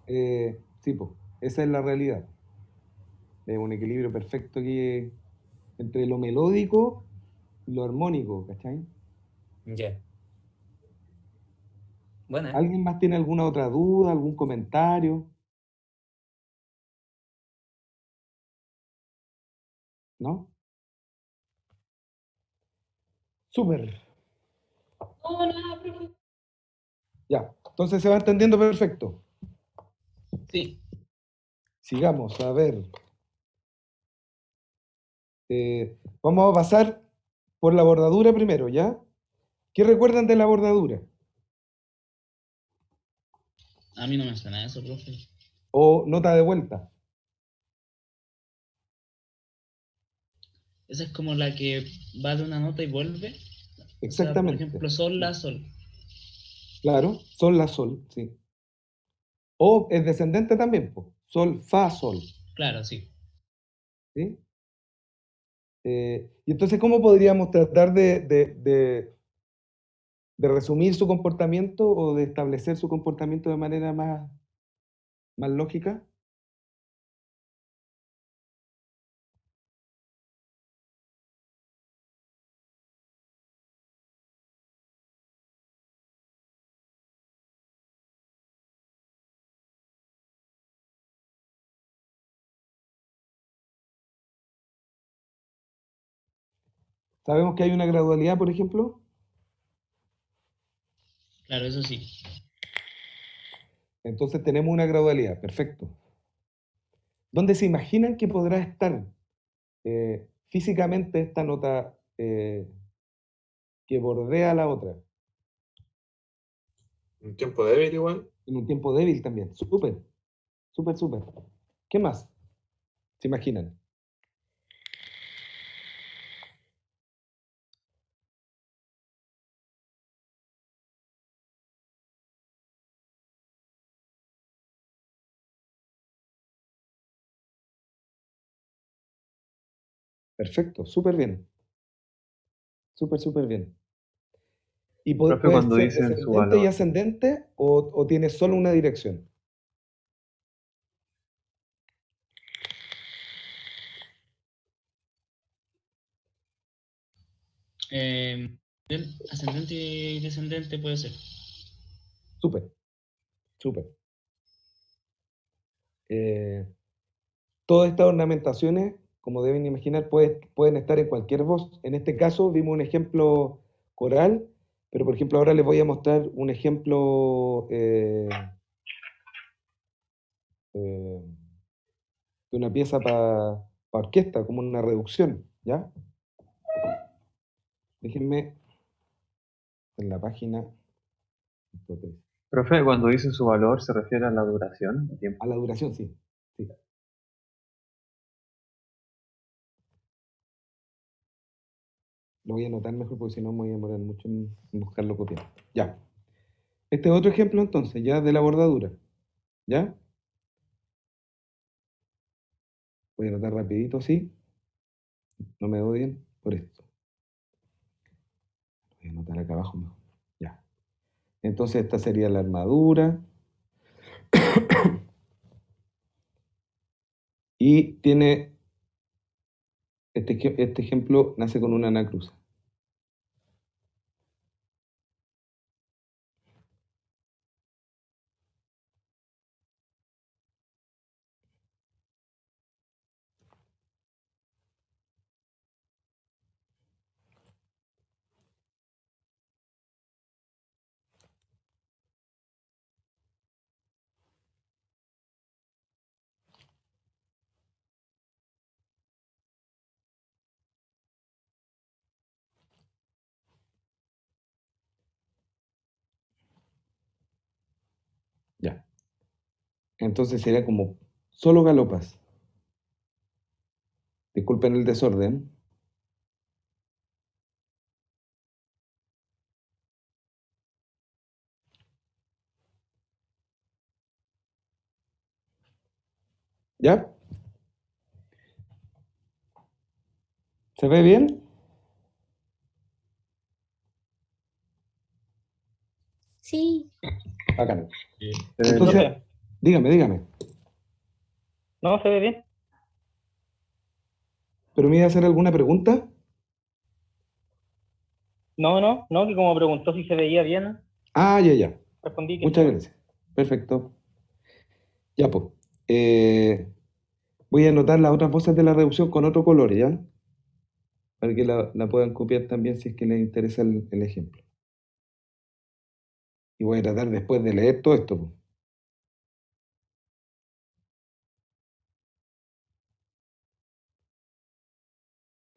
Sí, pues, esa es la realidad. Es un equilibrio perfecto aquí entre lo melódico y lo armónico, ¿cachai? Ya. Bueno, ¿Alguien más tiene alguna otra duda, algún comentario? ¿No? Súper. Hola, profe. Ya, entonces se va entendiendo perfecto. Sí. Sigamos, a ver. Vamos a pasar por la bordadura primero, ¿ya? ¿Qué recuerdan de la bordadura? A mí no me suena eso, profe. O nota de vuelta. Esa es como la que va de una nota y vuelve. O sea, por Exactamente. ejemplo, sol, la, sol. Claro, sol, la, sol, sí. O es descendente también, pues. Sol, fa, sol. Claro, sí. ¿Sí? Y entonces, ¿cómo podríamos tratar de resumir su comportamiento o de establecer su comportamiento de manera más lógica? Sabemos que hay una gradualidad, por ejemplo. Claro, eso sí. Entonces tenemos una gradualidad, perfecto. ¿Dónde se imaginan que podrá estar físicamente esta nota que bordea la otra? Un tiempo débil igual. En un tiempo débil también. Súper, súper, súper. ¿Qué más se imaginan? Perfecto, súper bien. Súper, súper bien. ¿Y Profe, puede cuando ser dicen su descendente y valor, ascendente o tiene solo una dirección? Eh, Ascendente y descendente puede ser. Súper, súper. Todas estas ornamentaciones, como deben imaginar, pueden estar en cualquier voz. En este caso vimos un ejemplo coral, pero por ejemplo ahora les voy a mostrar un ejemplo eh, de una pieza para orquesta, como una reducción, ¿ya? Déjenme en la página. profe, cuando dicen su valor se refiere a la duración, el tiempo. A la duración, sí. Sí. Lo voy a anotar mejor porque si no me voy a demorar mucho en buscarlo copiado. Ya. Este es otro ejemplo entonces, ya de la bordadura. ¿Ya? Voy a anotar rapidito así. No me odien por esto. Voy a anotar acá abajo mejor. Ya. Entonces esta sería la armadura. Y tiene, este ejemplo nace con una anacruza. Ya. Entonces sería como solo galopas. Disculpen el desorden. ¿Ya? ¿Se ve bien? Sí. Bacán. Se ve Entonces, bien. Profe, dígame. ¿no se ve bien? ¿Pero me iba a hacer alguna pregunta? No, que como preguntó si se veía bien, Ah, ya. respondí que Muchas sí. gracias. Perfecto. Ya, pues. Voy a anotar las otras voces de la reducción con otro color, ¿ya? Para que la puedan copiar también si es que les interesa el ejemplo. Y voy a tratar después de leer todo esto, pues.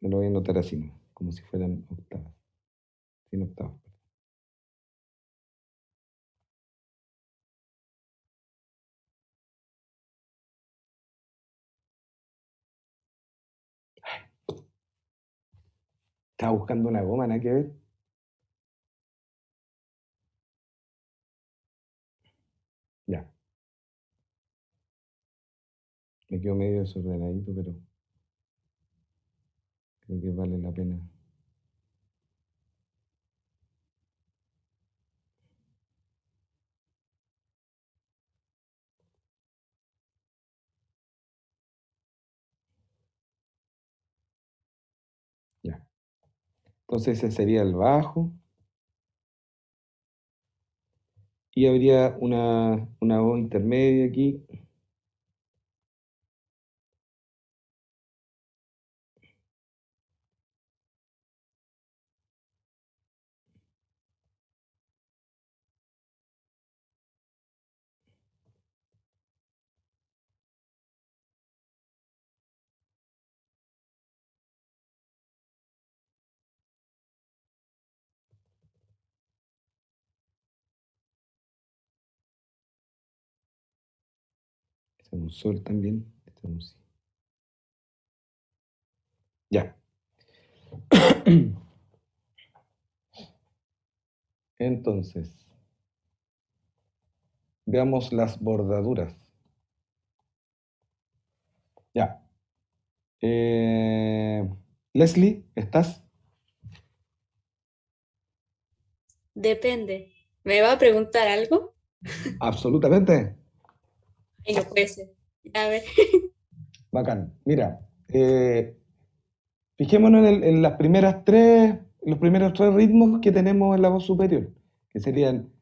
Me lo voy a anotar así, ¿no? Como si fueran octavas. Sin octavas. Estaba buscando una goma, nada que ver. Ya. Me quedo medio desordenadito, pero creo que vale la pena. Ya. Entonces ese sería el bajo. Y habría una voz intermedia aquí. Este es un sol también. Este es un si. Ya. Entonces, veamos las bordaduras. Ya. Leslie, ¿estás? Depende. ¿Me va a preguntar algo? Absolutamente. Ay, no puede ser. A ver. Bacán. Mira, fijémonos en las los primeros tres ritmos que tenemos en la voz superior, que serían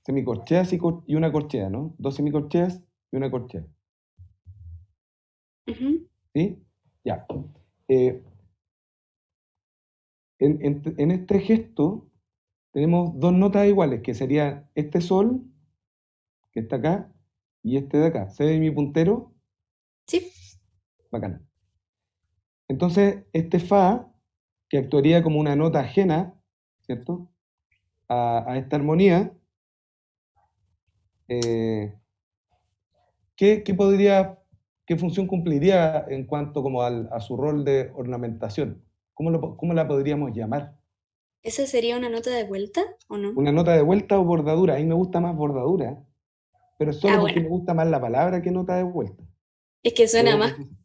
semicorcheas y una corchea, ¿no? Dos semicorcheas y una corchea. Ujú. ¿Sí? Ya. En este gesto tenemos dos notas iguales, que sería este sol, que está acá, y este de acá. ¿Se ve mi puntero? Sí. Bacán. Entonces, este fa, que actuaría como una nota ajena, ¿cierto? A esta armonía, ¿qué función cumpliría en cuanto como a su rol de ornamentación? ¿Cómo la podríamos llamar? ¿Esa sería una nota de vuelta o no? ¿Una nota de vuelta o bordadura? A mí me gusta más bordadura, pero es solo Ah, porque bueno. me gusta más la palabra que nota de vuelta. Es que suena Debo más, confesar.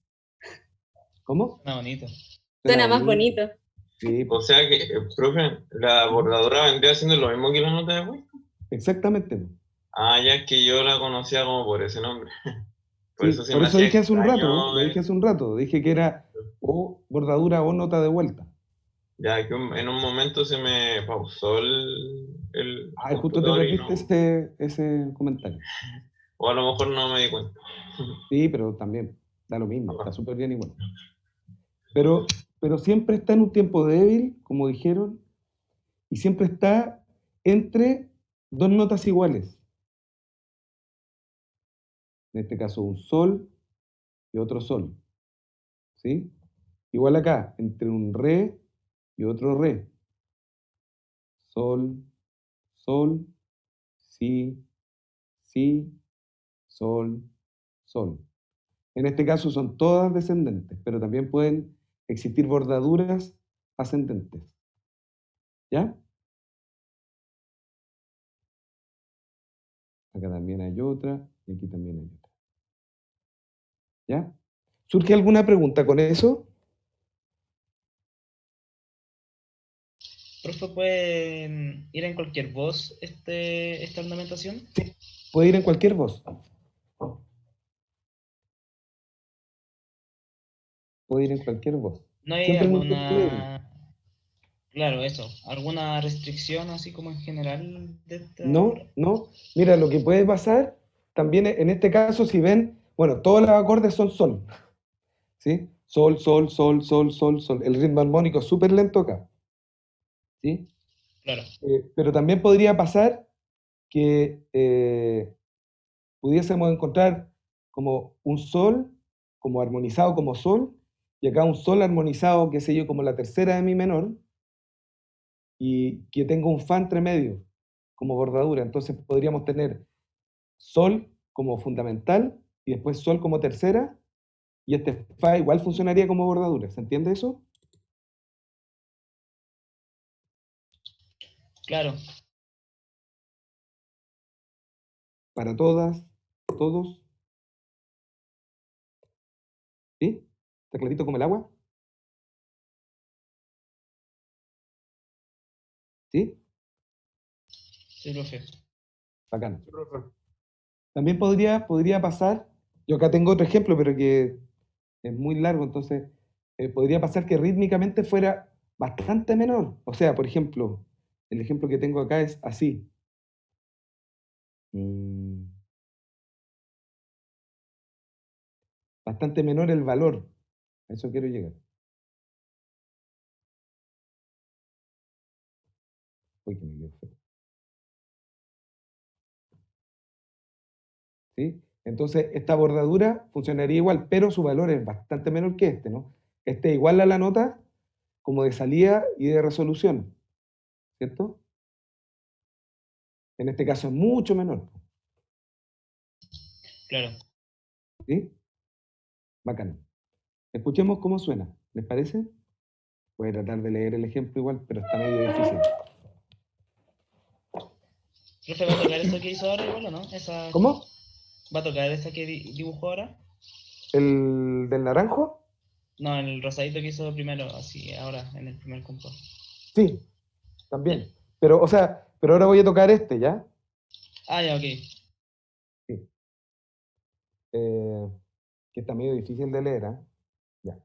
¿Cómo? Suena bonito. Suena suena más bonito. bonito. Sí, O sea que, profe, la bordadora vendría siendo lo mismo que la nota de vuelta. exactamente. Ah, ya es que yo la conocía como por ese nombre. Por Sí, eso se por me eso hacía dije hace un extraño. rato, lo dije hace un rato, dije que era o bordadura o nota de vuelta. Ya que en un momento se me pausó el Ah, justo te computador y perdiste no. ese comentario. O a lo mejor no me di cuenta. Sí, pero también da lo mismo, está súper bien igual. Pero siempre está en un tiempo débil, como dijeron, y siempre está entre dos notas iguales. En este caso, un sol y otro sol. ¿Sí? Igual acá, entre un re y otro re. Sol, sol, si, si, sol, sol. En este caso son todas descendentes, pero también pueden existir bordaduras ascendentes. ¿Ya? Acá también hay otra y aquí también hay otra. ¿Ya? ¿Surge alguna pregunta con eso? Profe, ¿puede ir en cualquier voz esta ornamentación? Sí, puede ir en cualquier voz. Puede ir en cualquier voz. ¿No hay Siempre en un tiempo débil. claro, eso, alguna restricción así como en general de esta? No, no. Mira, lo que puede pasar también en este caso, si ven, bueno, todos los acordes son sol. ¿Sí? Sol, sol, sol, sol, sol, sol. El ritmo armónico es súper lento acá. ¿Sí? Claro. Pero también podría pasar que pudiésemos encontrar como un sol, como armonizado como sol, y acá un sol armonizado, qué sé yo, como la tercera de mi menor, y que tenga un fa entre medio, como bordadura. Entonces podríamos tener sol como fundamental, y después sol como tercera, y este fa igual funcionaría como bordadura. ¿Se entiende eso? Claro. Para todas, todos. ¿Sí? ¿Está clarito como el agua? ¿Sí? Sí, profe. Bacán. También podría pasar, yo acá tengo otro ejemplo, pero que es muy largo, entonces podría pasar que rítmicamente fuera bastante menor. O sea, por ejemplo, el ejemplo que tengo acá es así. Mm, Bastante menor el valor. A eso quiero llegar. Uy, que me quedo feo. ¿Sí? Entonces, esta bordadura funcionaría igual, pero su valor es bastante menor que este, ¿no? Este es igual a la nota como de salida y de resolución, ¿cierto? En este caso es mucho menor. Claro. ¿Sí? Bacán. Escuchemos cómo suena. ¿Les parece? Voy a tratar de leer el ejemplo igual, pero está medio difícil. Profe, ¿va a tocar eso que hizo ahora igual o no? ¿Cómo? ¿Va a tocar esta que dibujó ahora? ¿El del naranjo? No, el rosadito que hizo primero, así, ahora, en el primer compás. Sí, también. Pero, o sea, pero ahora voy a tocar este, ¿ya? Ah, ya, ok. Sí. Que está medio difícil de leer, ¿eh? Ya.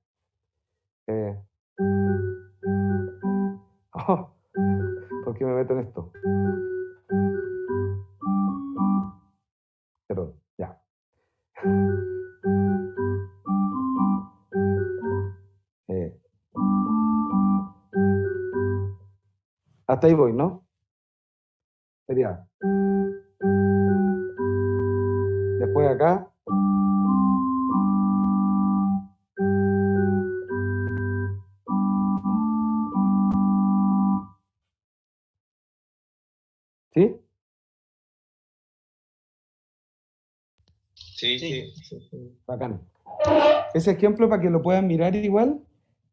Oh, ¿por qué me meto en esto? Perdón, ya. Eh, Hasta ahí voy, ¿no? Sería. Después acá. ¿Sí? Sí. Bacán. Ese ejemplo, para que lo puedan mirar igual,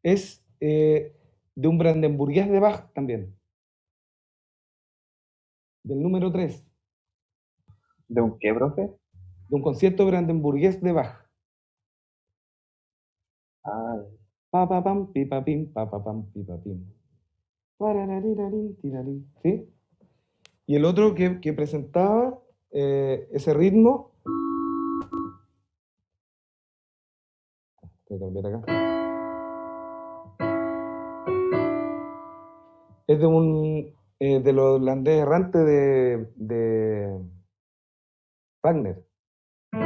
es de un brandenburgués de Bach también. Del número 3. ¿De un qué, profe? De un concierto brandenburgués de Bach. Ah, Pa pa pam, pi pa pim, pa pa pam, pi pa pim. Parararirarin, tirarin. ¿Sí? Y el otro que presentaba ese ritmo. Voy a cambiar acá. Es de los holandés errantes de Wagner. Que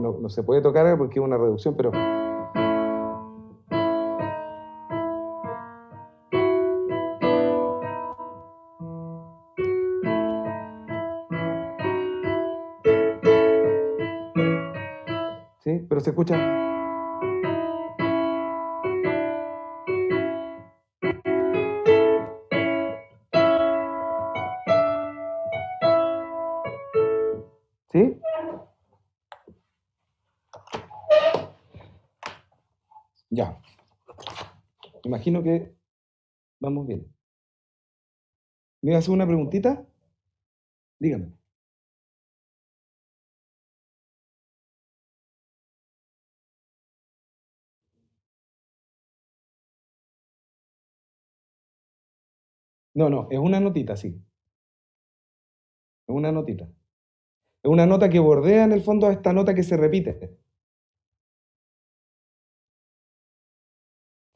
no se puede tocar porque es una reducción, pero. ¿Sí? Pero se escucha. ¿Sí? Ya. Imagino que vamos bien. ¿Me iba a hacer una preguntita? Dígame. No, es una notita, sí. Es una notita. Es una nota que bordea en el fondo a esta nota que se repite.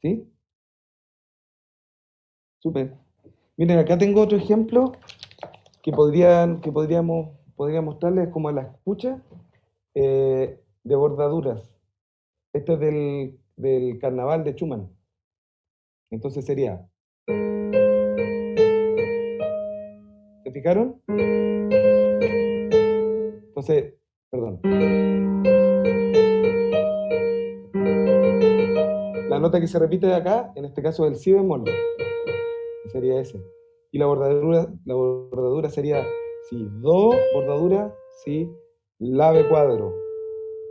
¿Sí? Súper. Miren, acá tengo otro ejemplo que podría mostrarles como a la escucha de bordaduras. Este es del carnaval de Schumann. Entonces sería. ¿Se fijaron? Entonces, perdón. La nota que se repite de acá, en este caso es el si bemol, sería ese. Y la bordadura sería si do, bordadura, si, la be cuadro,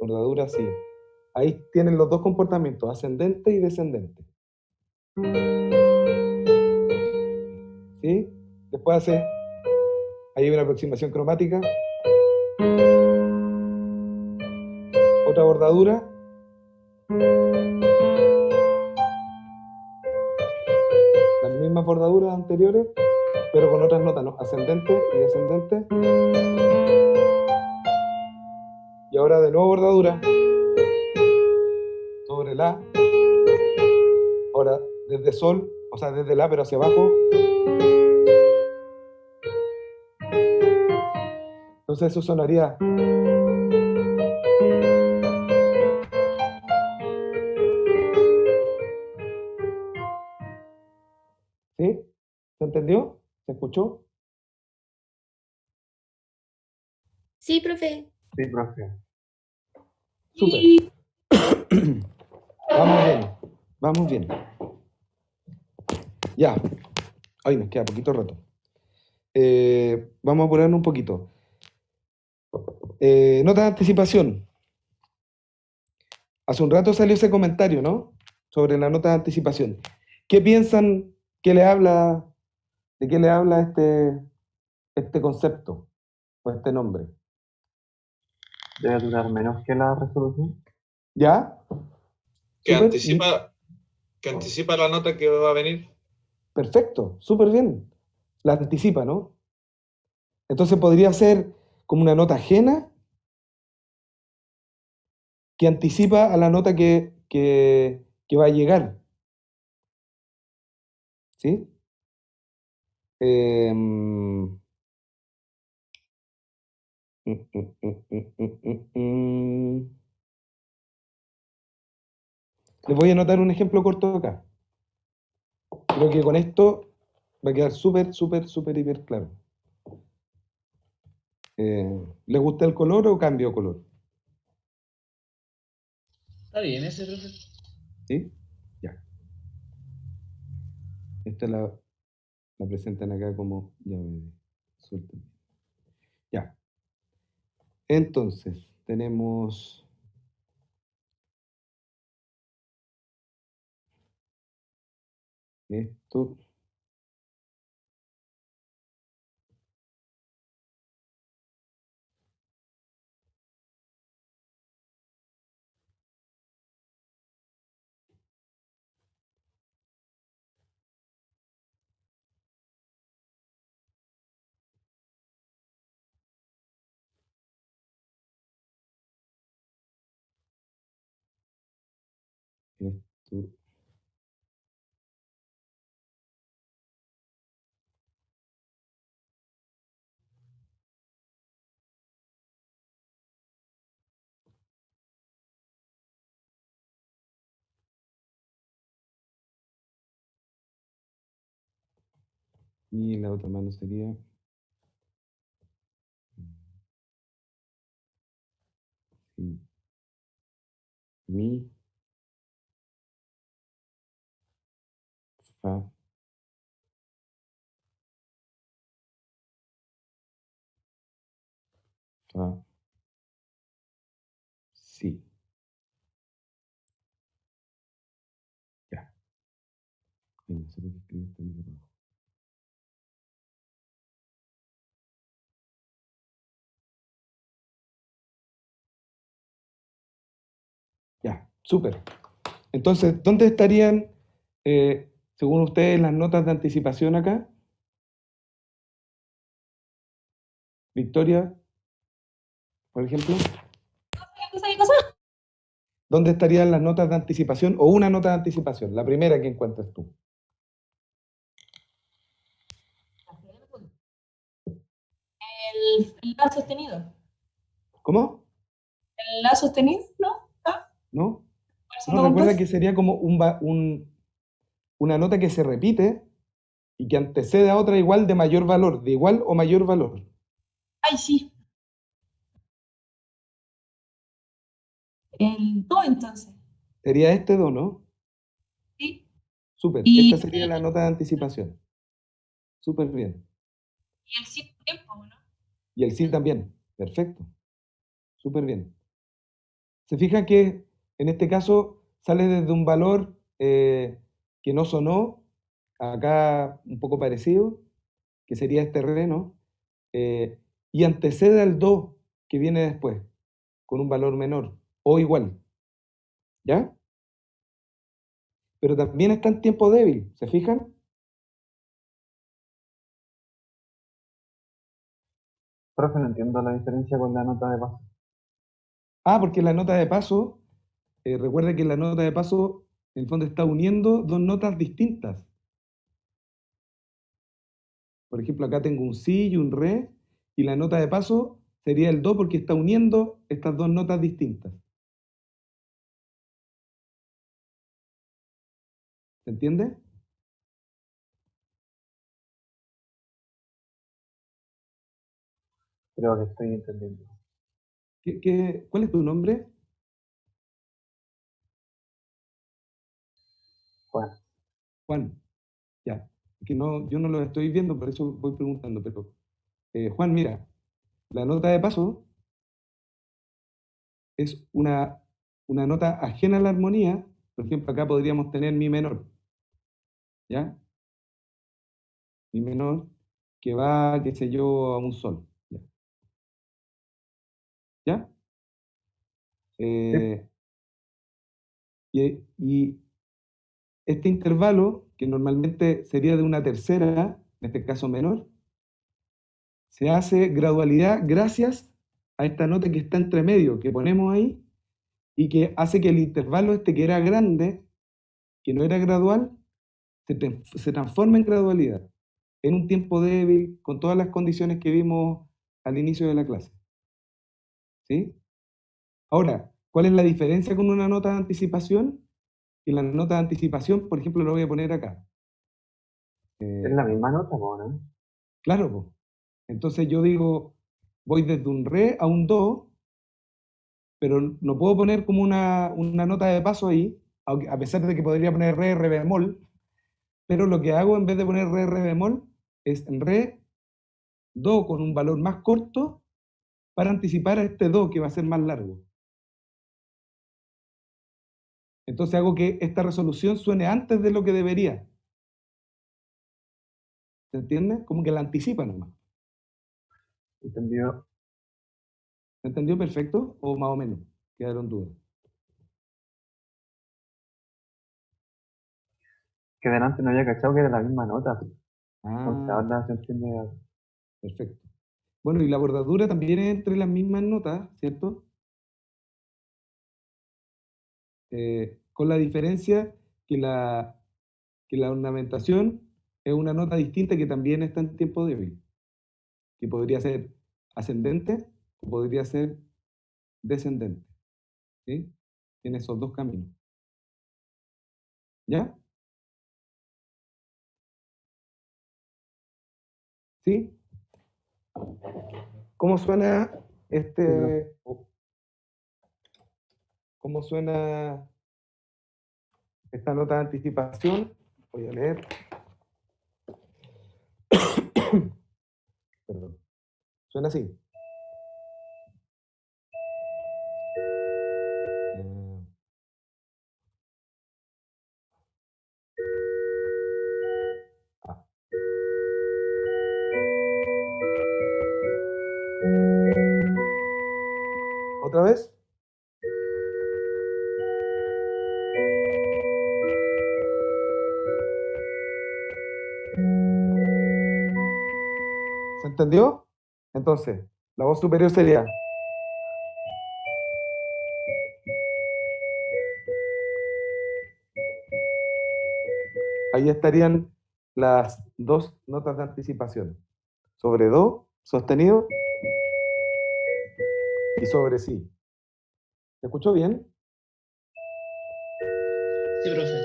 bordadura, si. Ahí tienen los dos comportamientos, ascendente y descendente. Después hace ahí una aproximación cromática. Otra bordadura. Las mismas bordaduras anteriores, pero con otras notas, ¿no? Ascendente y descendente. Y ahora de nuevo bordadura sobre la. Ahora desde sol, o sea, desde la, pero hacia abajo. Entonces eso sonaría. ¿Sí? ¿Se entendió? ¿Se escuchó? Sí, profe. Sí, profe. Súper. Vamos bien. Vamos bien. Ya. Ay, nos queda poquito rato. Vamos a apurarnos un poquito. Nota de anticipación. Hace un rato salió ese comentario, ¿no? Sobre la nota de anticipación. ¿Qué piensan? ¿Qué le habla? ¿De qué le habla este concepto o este nombre? Debe durar menos que la resolución. ¿Ya? Que Súper. anticipa la nota que va a venir. Perfecto, súper bien. La anticipa, ¿no? Entonces podría ser como una nota ajena que anticipa a la nota que va a llegar. ¿Sí? Les voy a anotar un ejemplo corto acá. Creo que con esto va a quedar súper, súper, súper, hiper claro. ¿Les gusta el color o cambio color? Está bien ese, profe. ¿Sí? Ya. Esta la presentan acá como llave. Suelten. Ya. Entonces, tenemos esto. Esto. Y la otra mano sería sí, mi, fa, fa, si. Ya. Y no sé por qué escribí esto aquí abajo. Ya, súper. Entonces, ¿dónde estarían, según ustedes, las notas de anticipación acá? Victoria, por ejemplo. ¿Qué cosa? ¿Dónde estarían las notas de anticipación o una nota de anticipación? La primera que encuentres tú. El La sostenido. ¿Cómo? El La sostenido, ¿no? ¿Ah? ¿No? ¿Segundo No, recuerda compás? que sería como una nota que se repite y que antecede a otra igual de mayor valor, de igual o mayor valor. Ay, sí. El Do, entonces. Sería este do, ¿no? Sí. Súper. Y, Esta sería la nota de anticipación. Súper bien. y el Si tiempo, ¿no? Y el si también. Perfecto. Súper bien. Se fijan que en este caso sale desde un valor que no sonó, acá un poco parecido, que sería este re, ¿no? Y antecede al do que viene después, con un valor menor o igual. ¿Ya? Pero también está en tiempo débil, ¿se fijan? Profe, no entiendo la diferencia con la nota de paso. Ah, porque la nota de paso, recuerda que la nota de paso, en el fondo, está uniendo dos notas distintas. Por ejemplo, acá tengo un si y un re, y la nota de paso sería el do porque está uniendo estas dos notas distintas. ¿Se entiende? Creo que estoy entendiendo. ¿Cuál es tu nombre? Juan. Juan, ya. Que no, yo no lo estoy viendo, por eso voy preguntando, pero Juan, mira, la nota de paso es una nota ajena a la armonía. Por ejemplo, acá podríamos tener mi menor, ¿ya? Mi menor que va, qué sé yo, a un sol, ¿ya? ¿Ya? Y este intervalo, que normalmente sería de una tercera, en este caso menor, se hace gradualidad gracias a esta nota que está entre medio, que ponemos ahí, y que hace que el intervalo este que era grande, que no era gradual, se transforme en gradualidad, en un tiempo débil, con todas las condiciones que vimos al inicio de la clase. ¿Sí? Ahora, ¿cuál es la diferencia con una nota de anticipación? Que la nota de anticipación, por ejemplo, lo voy a poner acá. Es la misma nota, ¿no? Claro, pues. Entonces yo digo, voy desde un re a un do, pero no puedo poner como una nota de paso ahí, aunque, a pesar de que podría poner re, re bemol, pero lo que hago en vez de poner re, re bemol, es re, do con un valor más corto para anticipar a este do que va a ser más largo. Entonces hago que esta resolución suene antes de lo que debería. ¿Se entiende? Como que la anticipa nomás. Entendido. ¿Se entendió perfecto o más o menos? Quedaron dudas. Que delante no había cachado que era la misma nota. Entonces Ah, ahora se entiende. perfecto. Bueno, y la bordadura también es entre las mismas notas, ¿cierto? Con la diferencia que la ornamentación es una nota distinta que también está en tiempo débil, que podría ser ascendente o podría ser descendente. ¿Sí? Tiene esos dos caminos. ¿Ya? ¿Sí? ¿Cómo suena cómo suena esta nota de anticipación? Voy a leer. Perdón. Suena así. ¿Otra vez? ¿Se entendió? Entonces, la voz superior sería. Ahí estarían las dos notas de anticipación. Sobre do, sostenido, y sobre si. ¿Se escuchó bien? Sí, profe.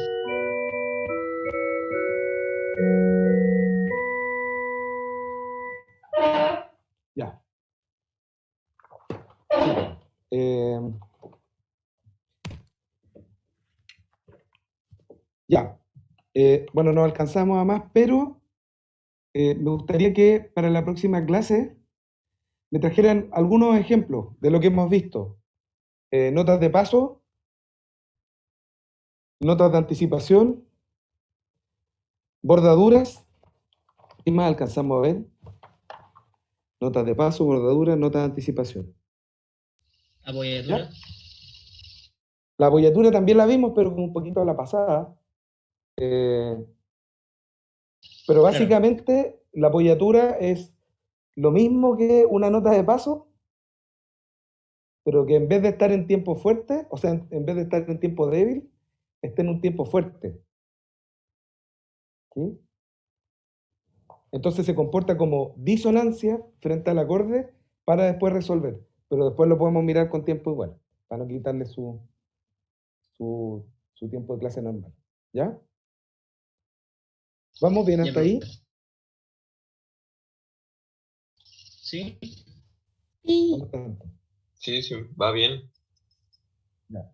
Ya. Ya. Bueno, no alcanzamos a más, pero me gustaría que para la próxima clase me trajeran algunos ejemplos de lo que hemos visto. Notas de paso, notas de anticipación, bordaduras ¿Qué más alcanzamos a ver? Notas de paso, bordadura, notas de anticipación. Apoyatura. La apoyatura también la vimos, pero como un poquito a la pasada. Pero básicamente la apoyatura es lo mismo que una nota de paso, pero que en vez de estar en tiempo fuerte, o sea, en vez de estar en tiempo débil, está en un tiempo fuerte. ¿Sí? Entonces se comporta como disonancia frente al acorde para después resolver. Pero después lo podemos mirar con tiempo igual, para no quitarle su tiempo de clase normal. ¿Ya? ¿Vamos bien hasta ahí? ¿Sí? Sí. Sí, sí, va bien. Ya.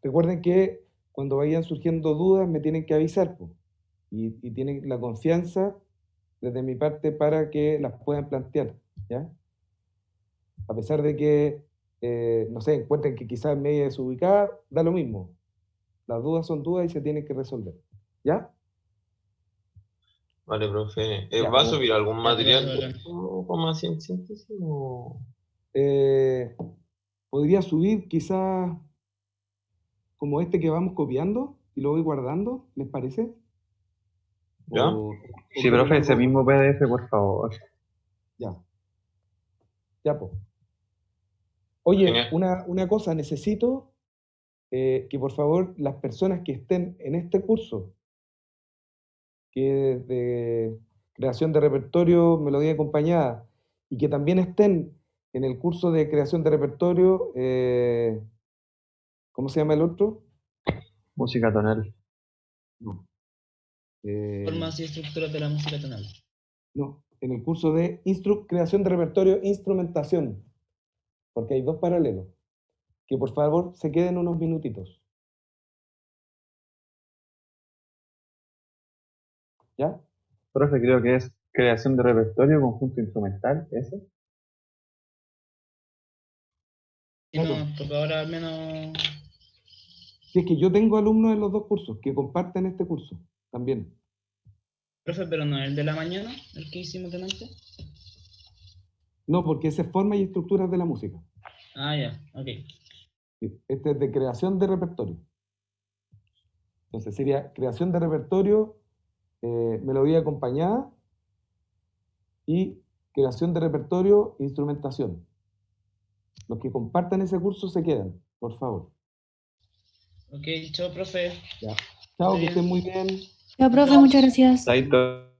Recuerden que cuando vayan surgiendo dudas me tienen que avisar, po, y tienen la confianza desde mi parte para que las puedan plantear, ¿ya? A pesar de que, no sé, encuentren que quizás media desubicada, da lo mismo. Las dudas son dudas y se tienen que resolver, ¿ya? Vale, profe. Ya, ¿Va a subir algún Ya, material como así en síntesis o...? Podría subir quizás como este que vamos copiando y lo voy guardando, ¿les parece? ¿Ya? Sí, profe, ese mismo PDF, por favor. Ya. Ya, pues. Oye, Genial. una cosa, necesito que por favor las personas que estén en este curso, que es de creación de repertorio, melodía acompañada, y que también estén en el curso de creación de repertorio, ¿cómo se llama el otro? Música tonal. No. Formas y estructuras de la música tonal. No, en el curso de creación de repertorio, instrumentación, porque hay dos paralelos. Que por favor se queden unos minutitos. ¿Ya? Profe, creo que es creación de repertorio, conjunto instrumental, ese. Sí, no, porque ahora al menos... Si es que yo tengo alumnos en los dos cursos que comparten este curso también. Profe, pero no el de la mañana, el que hicimos delante. No, porque ese es forma y estructuras de la música. Ah, ya, ok. Sí, este es de creación de repertorio. Entonces sería creación de repertorio, melodía acompañada y creación de repertorio, instrumentación. Los que compartan ese curso se quedan, por favor. Ok, chao, profe. Ya. Chao, que estén muy bien. Chao, profe, muchas gracias. Chaito.